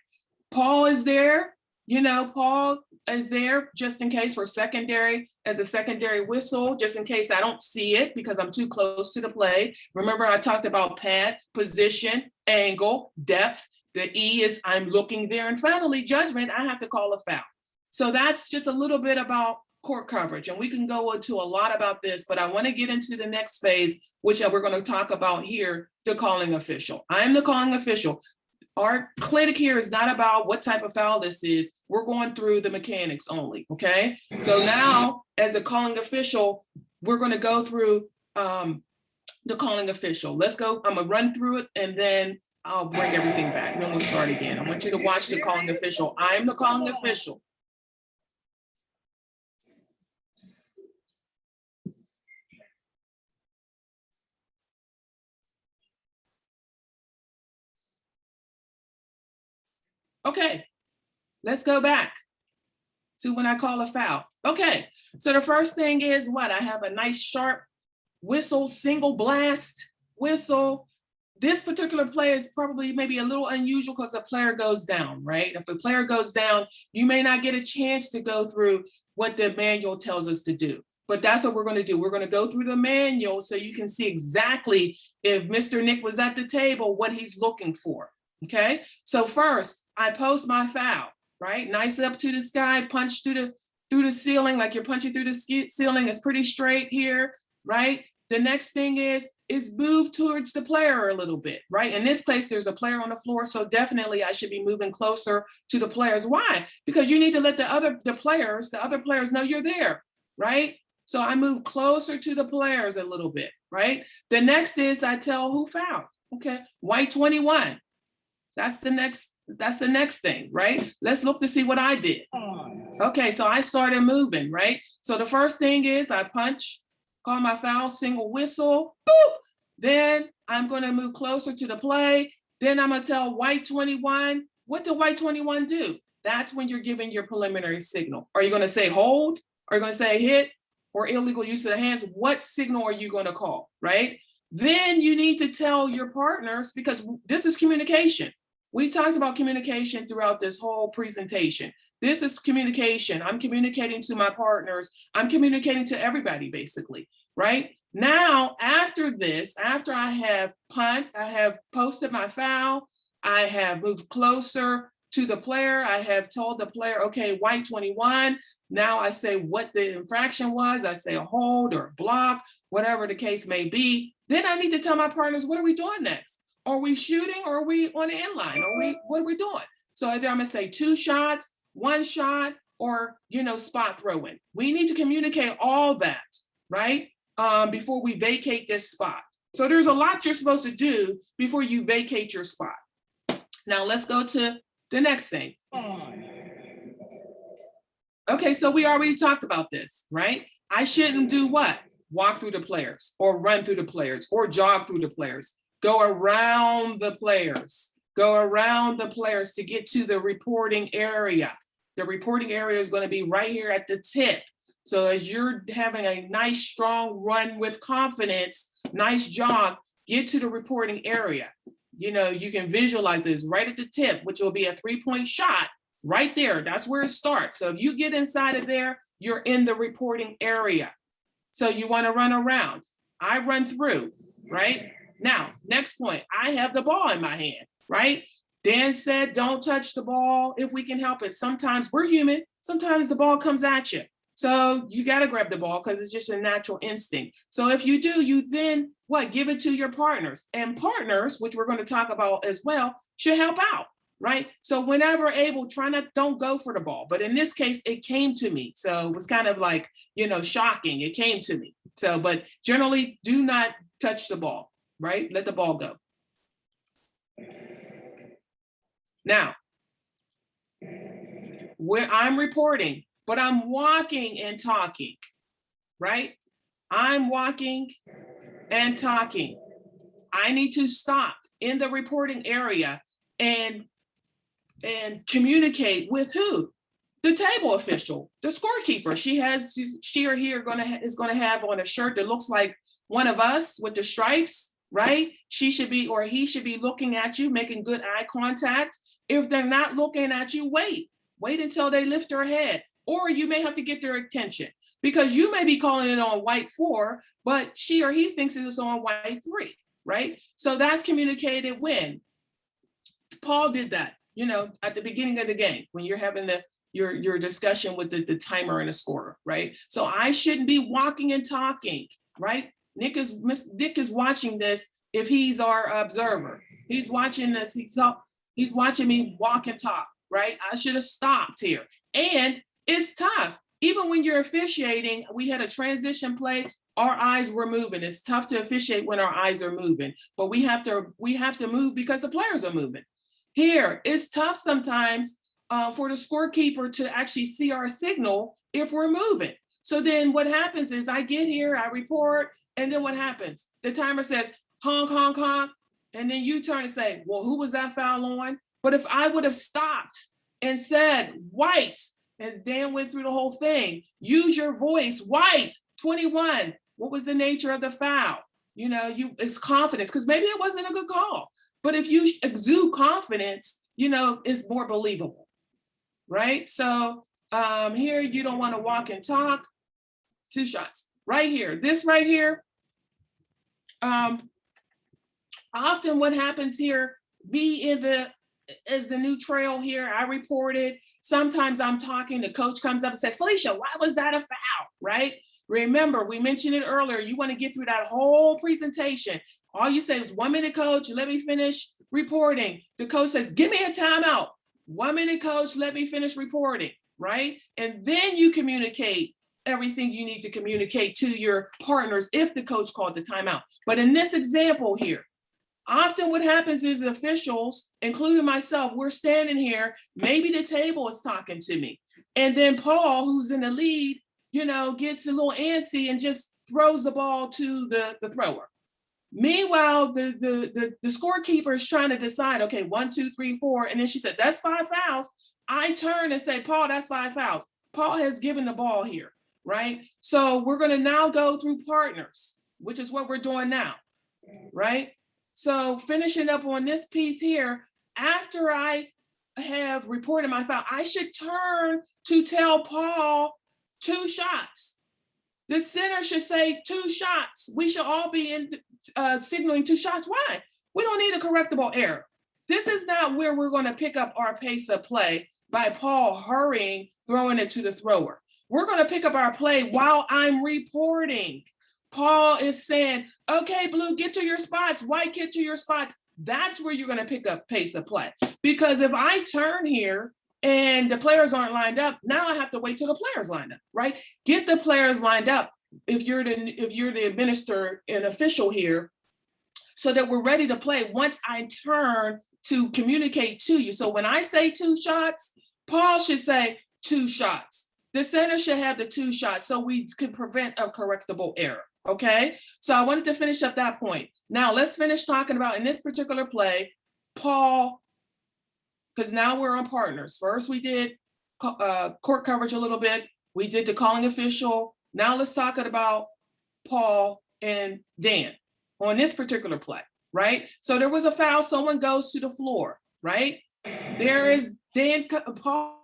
Speaker 9: Paul is there, you know, Paul is there just in case for secondary, as a secondary whistle, just in case I don't see it because I'm too close to the play. Remember, I talked about pad, position, angle, depth. The E is I'm looking there. And finally, judgment, I have to call a foul. So that's just a little bit about court coverage. And we can go into a lot about this, but I want to get into the next phase, which we're going to talk about here, the calling official. I am the calling official. Our clinic here is not about what type of foul this is. We're going through the mechanics only, okay? So now, as a calling official, we're going to go through the calling official. Let's go. I'm going to run through it, and then I'll bring everything back. Then we'll start again. I want you to watch the calling official. I am the calling official. Okay, let's go back to when I call a foul. Okay, so the first thing is what? I have a nice sharp whistle, single blast whistle. this particular play is probably maybe a little unusual because a player goes down, right? If a player goes down, you may not get a chance to go through what the manual tells us to do. But that's what we're going to do. We're going to go through the manual so you can see exactly if Mr. Nick was at the table, what he's looking for. Okay. So first, I post my foul, right? Nice up to the sky, punch through the ceiling, like you're punching through the ceiling. It's pretty straight here, right? The next thing is move towards the player a little bit, right? In this case, there's a player on the floor, so definitely I should be moving closer to the players. Why? Because you need to let the other players know you're there, right? So I move closer to the players a little bit, right? The next is I tell who fouled. Okay, white 21. That's the next thing, right? Let's look to see what I did. Okay, so I started moving, right? So the first thing is I punch, call my foul, single whistle, boop. Then I'm going to move closer to the play. Then I'm going to tell white 21. What did white 21 do? That's when you're giving your preliminary signal. Are you going to say hold? Are you going to say hit or illegal use of the hands? What signal are you going to call, right? Then you need to tell your partners, because this is communication. We talked about communication throughout this whole presentation. This is communication. I'm communicating to my partners. I'm communicating to everybody, basically, right? Now, after this, after I have posted my foul, I have moved closer to the player. I have told the player, okay, white 21. Now I say what the infraction was. I say a hold or a block, whatever the case may be. Then I need to tell my partners, what are we doing next? Are we shooting or are we on the end line? What are we doing? So either I'm gonna say 2 shots, 1 shot, or spot throwing. We need to communicate all that, right? Before we vacate this spot. So there's a lot you're supposed to do before you vacate your spot. Now let's go to the next thing. Okay, so we already talked about this, right? I shouldn't do what? Walk through the players or run through the players or jog through the players. Go around the players. Go around the players to get to the reporting area. The reporting area is going to be right here at the tip. So as you're having a nice, strong run with confidence, nice jog, get to the reporting area. You can visualize this right at the tip, which will be a 3-point shot right there. That's where it starts. So if you get inside of there, you're in the reporting area. So you want to run around. I run through, right? Now, next point, I have the ball in my hand, right? Dan said, don't touch the ball if we can help it. Sometimes we're human. Sometimes the ball comes at you. So you got to grab the ball because it's just a natural instinct. So if you do, you then give it to your partners. And partners, which we're going to talk about as well, should help out, right? So whenever able, don't go for the ball. But in this case, it came to me. So it was kind of like, shocking. It came to me. So, but generally do not touch the ball, right? Let the ball go. Now, where I'm reporting, but I'm walking and talking, right? I'm walking and talking. I need to stop in the reporting area and communicate with who? The table official, the scorekeeper. She or he is going to have on a shirt that looks like one of us with the stripes, right? She should be, or he should be looking at you, making good eye contact. If they're not looking at you, wait until they lift their head, or you may have to get their attention because you may be calling it on white 4, but she or he thinks it's on white 3, right? So that's communicated when Paul did that, at the beginning of the game, when you're having your discussion with the timer and the scorer, right? So I shouldn't be walking and talking, right? Nick is watching this. If he's our observer, he's watching this. He's watching me walk and talk, right? I should have stopped here. And it's tough. Even when you're officiating, we had a transition play. Our eyes were moving. It's tough to officiate when our eyes are moving, but we have to move because the players are moving. Here, it's tough sometimes for the scorekeeper to actually see our signal if we're moving. So then what happens is I get here, I report, and then what happens? The timer says, honk, honk, honk. And then you turn and say, well, who was that foul on? But if I would have stopped and said, white, as Dan went through the whole thing, use your voice, white, 21. What was the nature of the foul? it's confidence, because maybe it wasn't a good call. But if you exude confidence, it's more believable, right? So here, you don't want to walk and talk. 2 shots right here. This right here. Often what happens here, as the new trail here, I reported. Sometimes I'm talking, the coach comes up and says, Felicia, why was that a foul, right? Remember, we mentioned it earlier. You want to get through that whole presentation. All you say is 1 minute, coach, let me finish reporting. The coach says, give me a timeout. 1 minute, coach, let me finish reporting, right? And then you communicate everything you need to communicate to your partners if the coach called the timeout. But in this example here, often what happens is the officials, including myself, we're standing here, maybe the table is talking to me. And then Paul, who's in the lead, gets a little antsy and just throws the ball to the thrower. Meanwhile, the scorekeeper is trying to decide, okay, 1, 2, 3, 4. And then she said, that's 5 fouls. I turn and say, Paul, that's 5 fouls. Paul has given the ball here, right? So we're going to now go through partners, which is what we're doing now, right? So finishing up on this piece here, after I have reported my foul, I should turn to tell Paul 2 shots. The center should say 2 shots. We should all be signaling 2 shots. Why? We don't need a correctable error. This is not where we're going to pick up our pace of play by Paul hurrying, throwing it to the thrower. We're going to pick up our play while I'm reporting. Paul is saying, okay, Blue, get to your spots. White, get to your spots. That's where you're going to pick up pace of play. Because if I turn here and the players aren't lined up, now I have to wait till the players line up, right? Get the players lined up if you're the administrator and official here, so that we're ready to play once I turn to communicate to you. So when I say 2 shots, Paul should say 2 shots. The center should have the 2 shots so we can prevent a correctable error. Okay, so I wanted to finish up that point. Now let's finish talking about, in this particular play, Paul, because now we're on partners. First we did court coverage a little bit. We did the calling official. Now let's talk about Paul and Dan on this particular play, right? So there was a foul, someone goes to the floor, right? There is Dan, Paul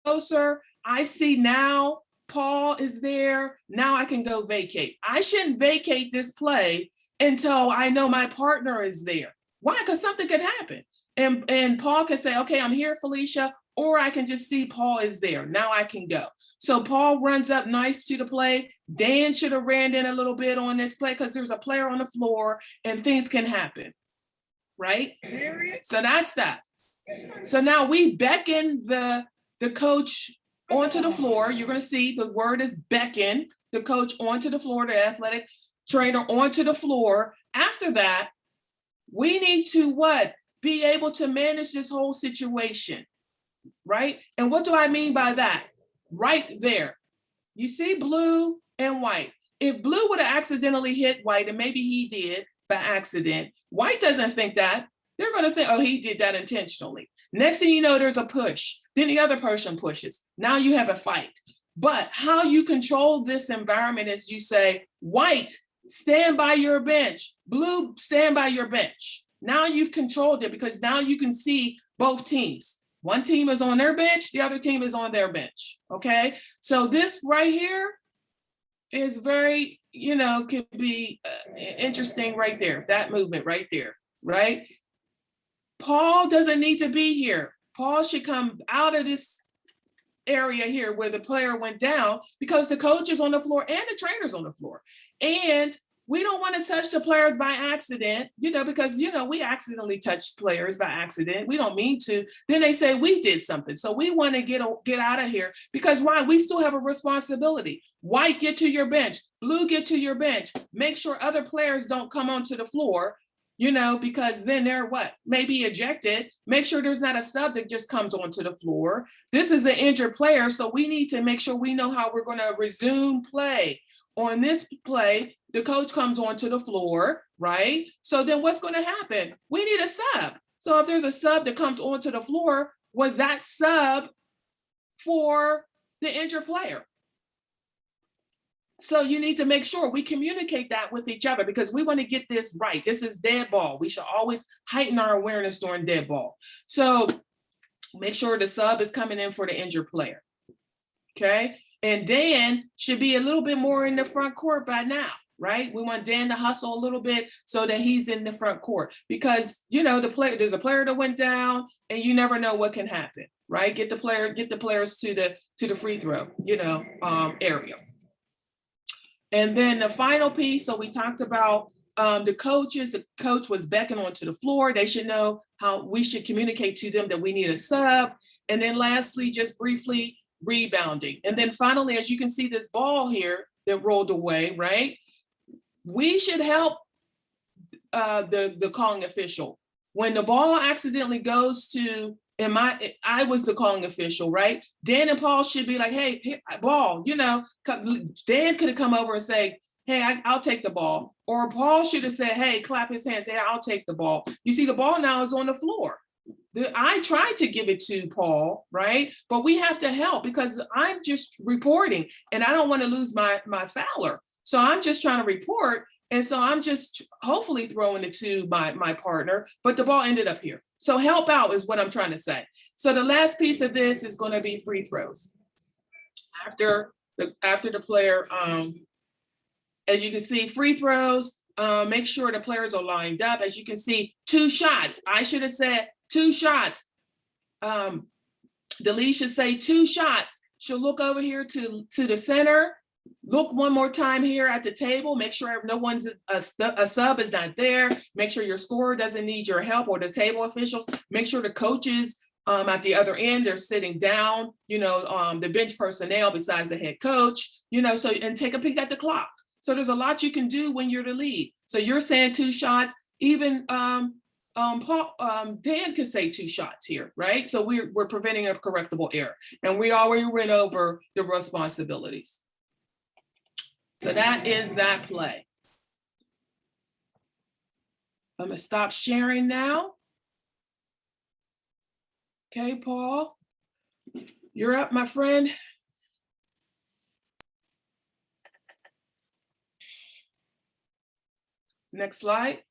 Speaker 9: closer. I see now Paul is there. Now I can go vacate. I shouldn't vacate this play until I know my partner is there. Why? Because something could happen. And Paul can say, okay, I'm here, Felicia, or I can just see Paul is there. Now I can go. So Paul runs up nice to the play. Dan should have ran in a little bit on this play because there's a player on the floor and things can happen, right? So that's that. So now we beckon the coach onto the floor. You're going to see the word is beckon the coach onto the floor, the athletic trainer onto the floor. After that, we need to what? Be able to manage this whole situation, right? And what do I mean by that? Right there. You see blue and white. If blue would have accidentally hit white, and maybe he did by accident, white doesn't think that. They're going to think, oh, he did that intentionally. Next thing you know, there's a push. Then the other person pushes. Now you have a fight. But how you control this environment is you say, white, stand by your bench. Blue, stand by your bench. Now you've controlled it because now you can see both teams. One team is on their bench, the other team is on their bench, okay? So this right here is very, could be interesting right there, that movement right there, right? Paul doesn't need to be here. Paul should come out of this area here where the player went down because the coach is on the floor and the trainer's on the floor. And we don't want to touch the players by accident, because, we accidentally touch players by accident. We don't mean to. Then they say we did something. So we want to get out of here because why? We still have a responsibility. White, get to your bench. Blue, get to your bench. Make sure other players don't come onto the floor, because then they're what? Maybe ejected. Make sure there's not a sub that just comes onto the floor. This is an injured player. So we need to make sure we know how we're going to resume play. On this play, the coach comes onto the floor, right? So then what's going to happen? We need a sub. So if there's a sub that comes onto the floor, was that sub for the injured player? So you need to make sure we communicate that with each other because we want to get this right. This is dead ball. We should always heighten our awareness during dead ball. So make sure the sub is coming in for the injured player. Okay. And Dan should be a little bit more in the front court by now, right? We want Dan to hustle a little bit so that he's in the front court because, you know, there's a player that went down and you never know what can happen, right? Get the players to the free throw, area. And then the final piece, so we talked about the coach was beckoning onto the floor. They should know how we should communicate to them that we need a sub. And then lastly, just briefly, rebounding. And then finally, as you can see this ball here that rolled away, right? We should help the calling official. When the ball accidentally goes to, I was the calling official, right? Dan and Paul should be like, hey, ball, Dan could have come over and say, hey, I'll take the ball. Or Paul should have said, hey, clap his hands, hey, I'll take the ball. You see, the ball now is on the floor. I tried to give it to Paul, right? But we have to help because I'm just reporting and I don't want to lose my fouler. So I'm just trying to report. And so I'm just hopefully throwing it to my partner, but the ball ended up here. So help out is what I'm trying to say. So the last piece of this is going to be free throws. After the player, as you can see, free throws, make sure the players are lined up. As you can see, 2 shots. I should have said 2 shots. The lead should say 2 shots. She'll look over here to the center. Look one more time here at the table. Make sure no one's a sub is not there. Make sure your scorer doesn't need your help or the table officials. Make sure the coaches at the other end, they're sitting down, the bench personnel besides the head coach, and take a peek at the clock. So there's a lot you can do when you're the lead. So you're saying 2 shots, even Paul, Dan could say 2 shots here, right? So we're preventing a correctable error. And we already went over the responsibilities. So that is that play. I'm gonna stop sharing now. Okay, Paul, you're up, my friend. Next slide.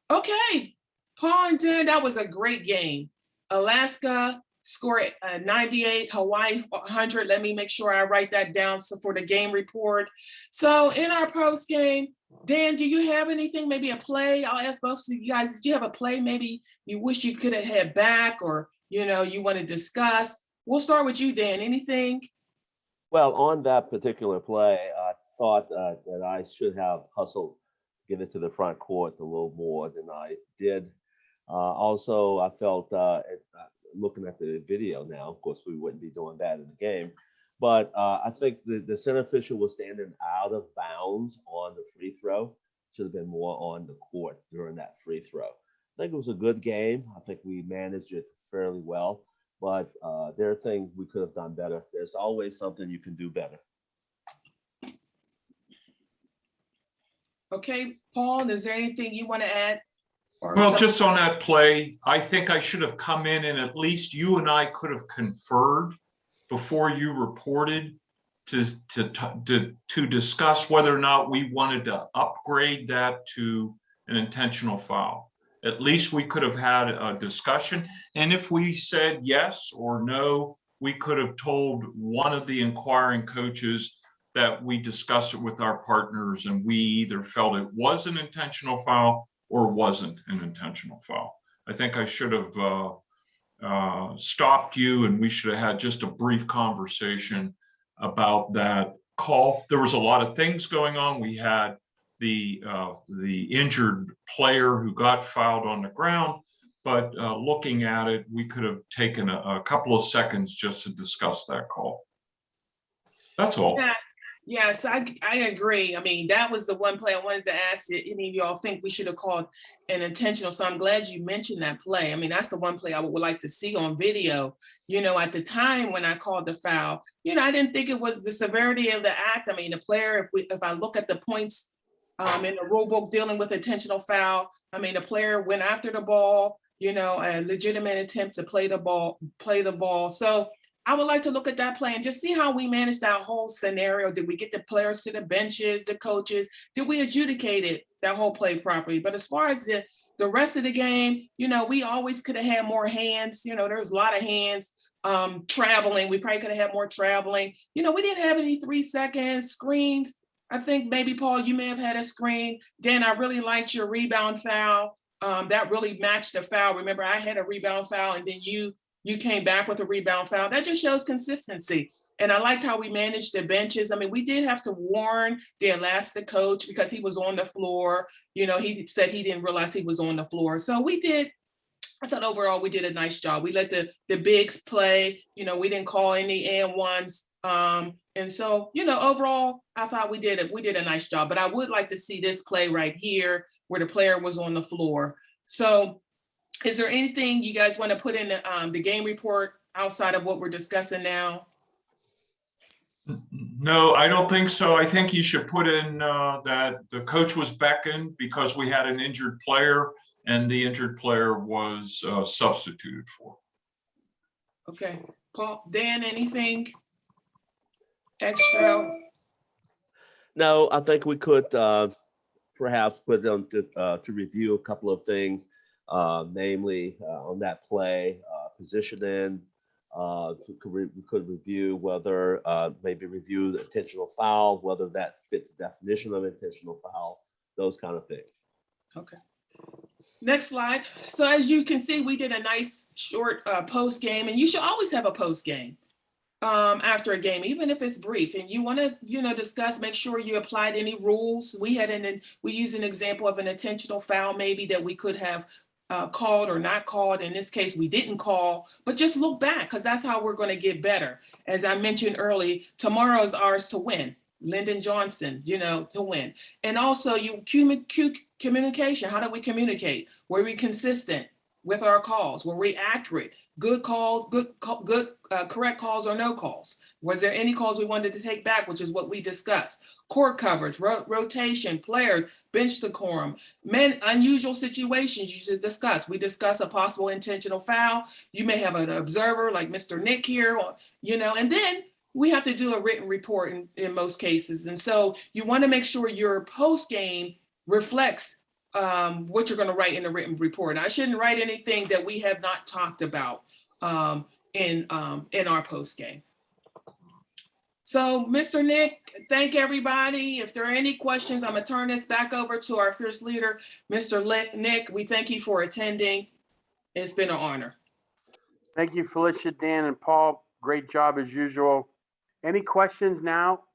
Speaker 9: Okay, Paul and Dan, that was a great game. Alaska scored 98, Hawaii 100. Let me make sure I write that down for the game report. So in our post game, Dan, do you have anything, maybe a play? I'll ask both of you guys, did you have a play maybe you wish you could have had back or, you want to discuss? We'll start with you, Dan. Anything?
Speaker 8: Well, on that particular play, I thought that I should have hustled to get it to the front court a little more than I did. Also, I felt looking at the video now, of course, we wouldn't be doing that in the game, but I think the center official was standing out of bounds on the free throw. Should have been more on the court during that free throw. I think it was a good game. I think we managed it fairly well, but there are things we could have done better. There's always something you can do better.
Speaker 9: Okay, Paul, is there anything you want to add?
Speaker 7: Well, just on that play, I think I should have come in and at least you and I could have conferred before you reported to discuss whether or not we wanted to upgrade that to an intentional foul. At least we could have had a discussion. And if we said yes or no, we could have told one of the inquiring coaches that we discussed it with our partners and we either felt it was an intentional foul or wasn't an intentional foul. I think I should have stopped you and we should have had just a brief conversation about that call. There was a lot of things going on. We had the injured player who got fouled on the ground, but looking at it, we could have taken a couple of seconds just to discuss that call. That's all.
Speaker 9: Yes, I agree. I mean, that was the one play I wanted to ask you. Any of y'all think we should have called an intentional? So I'm glad you mentioned that play. I mean, that's the one play I would like to see on video. At the time when I called the foul, I didn't think it was the severity of the act. I mean, the player, if I look at the points in the rule book dealing with intentional foul, I mean, the player went after the ball, a legitimate attempt to play the ball. So I would like to look at that play and just see how we managed that whole scenario. Did we get the players to the benches, the coaches? Did we adjudicate it, that whole play properly? But as far as the rest of the game, you know, we always could have had more hands. You know, there's a lot of hands traveling. We probably could have had more traveling. You know, we didn't have any 3 seconds screens. I think maybe, Paul, you may have had a screen. Dan, I really liked your rebound foul. That really matched the foul. Remember, I had a rebound foul and then you came back with a rebound foul. That just shows consistency. And I liked how we managed the benches. I mean, we did have to warn the elastic coach because he was on the floor. You know, he said he didn't realize he was on the floor. So we did, I thought overall we did a nice job. We let the bigs play. You know, we didn't call any and ones. And so, you know, overall, I thought we did a nice job. But I would like to see this play right here where the player was on the floor. So is there anything you guys want to put in the game report outside of what we're discussing now?
Speaker 7: No, I don't think so. I think you should put in that the coach was beckoned because we had an injured player and the injured player was substituted for.
Speaker 9: Okay, Paul, Dan, anything extra?
Speaker 8: No, I think we could perhaps put on to review a couple of things, namely on that play, positioning. We could review whether maybe review the intentional foul, whether that fits the definition of intentional foul, those kind of things.
Speaker 9: Okay. Next slide. So as you can see, we did a nice short post game, and you should always have a post game after a game, even if it's brief. And you want to, you know, discuss, make sure you applied any rules. We used an example of an intentional foul, maybe that we could have called or not called. In this case, we didn't call, but just look back because that's how we're going to get better. As I mentioned early, tomorrow is ours to win. Lyndon Johnson, you know, to win. And also communication. How do we communicate? Were we consistent with our calls? Were we accurate? Good calls, correct calls or no calls? Was there any calls we wanted to take back, which is what we discussed? Court coverage, rotation, players, bench decorum, unusual situations you should discuss. We discuss a possible intentional foul. You may have an observer like Mr. Nick here, you know, and then we have to do a written report in most cases. And so you want to make sure your post game reflects what you're going to write in the written report. I shouldn't write anything that we have not talked about in our post game. So, Mr. Nick, thank everybody. If there are any questions, I'm going to turn this back over to our fierce leader, Mr. Nick. We thank you for attending. It's been an honor.
Speaker 1: Thank you, Felicia, Dan, and Paul. Great job as usual. Any questions now?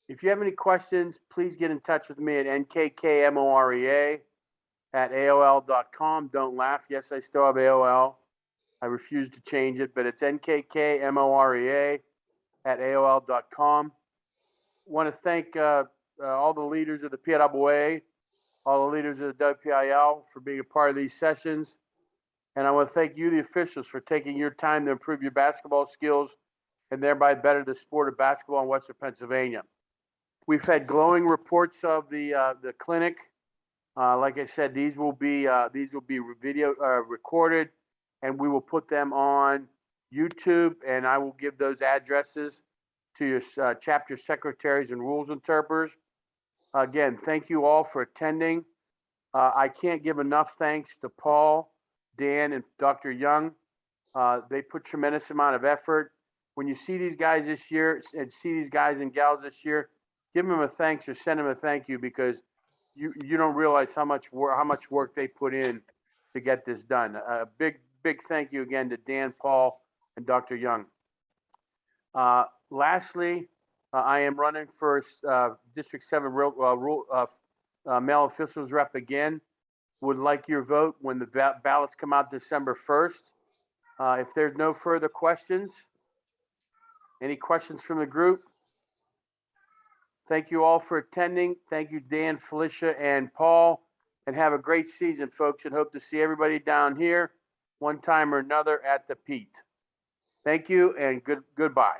Speaker 1: If you have any questions, please get in touch with me at nkkmorea@aol.com. Don't laugh. Yes, I still have AOL. I refuse to change it, but it's nkkmorea@aol.com. Want to thank all the leaders of the PIAA, all the leaders of the WPIAL for being a part of these sessions. And I want to thank you, the officials, for taking your time to improve your basketball skills and thereby better the sport of basketball in Western Pennsylvania. We've had glowing reports of the clinic. Like I said, these will be video recorded, and we will put them on YouTube. And I will give those addresses to your chapter secretaries and rules interpreters. Again, thank you all for attending. I can't give enough thanks to Paul, Dan, and Dr. Young. They put tremendous amount of effort. When you see these guys this year and see these guys and gals this year, give them a thanks or send them a thank you, because you don't realize how much work they put in to get this done. A big thank you again to Dan, Paul, and Dr. Young. Lastly, I am running for District 7 male officials rep again. Would like your vote when the ballots come out December 1st. If there's no further questions, any questions from the group? Thank you all for attending. Thank you, Dan, Felicia, and Paul, and have a great season, folks, and hope to see everybody down here one time or another at the Pete. Thank you and goodbye.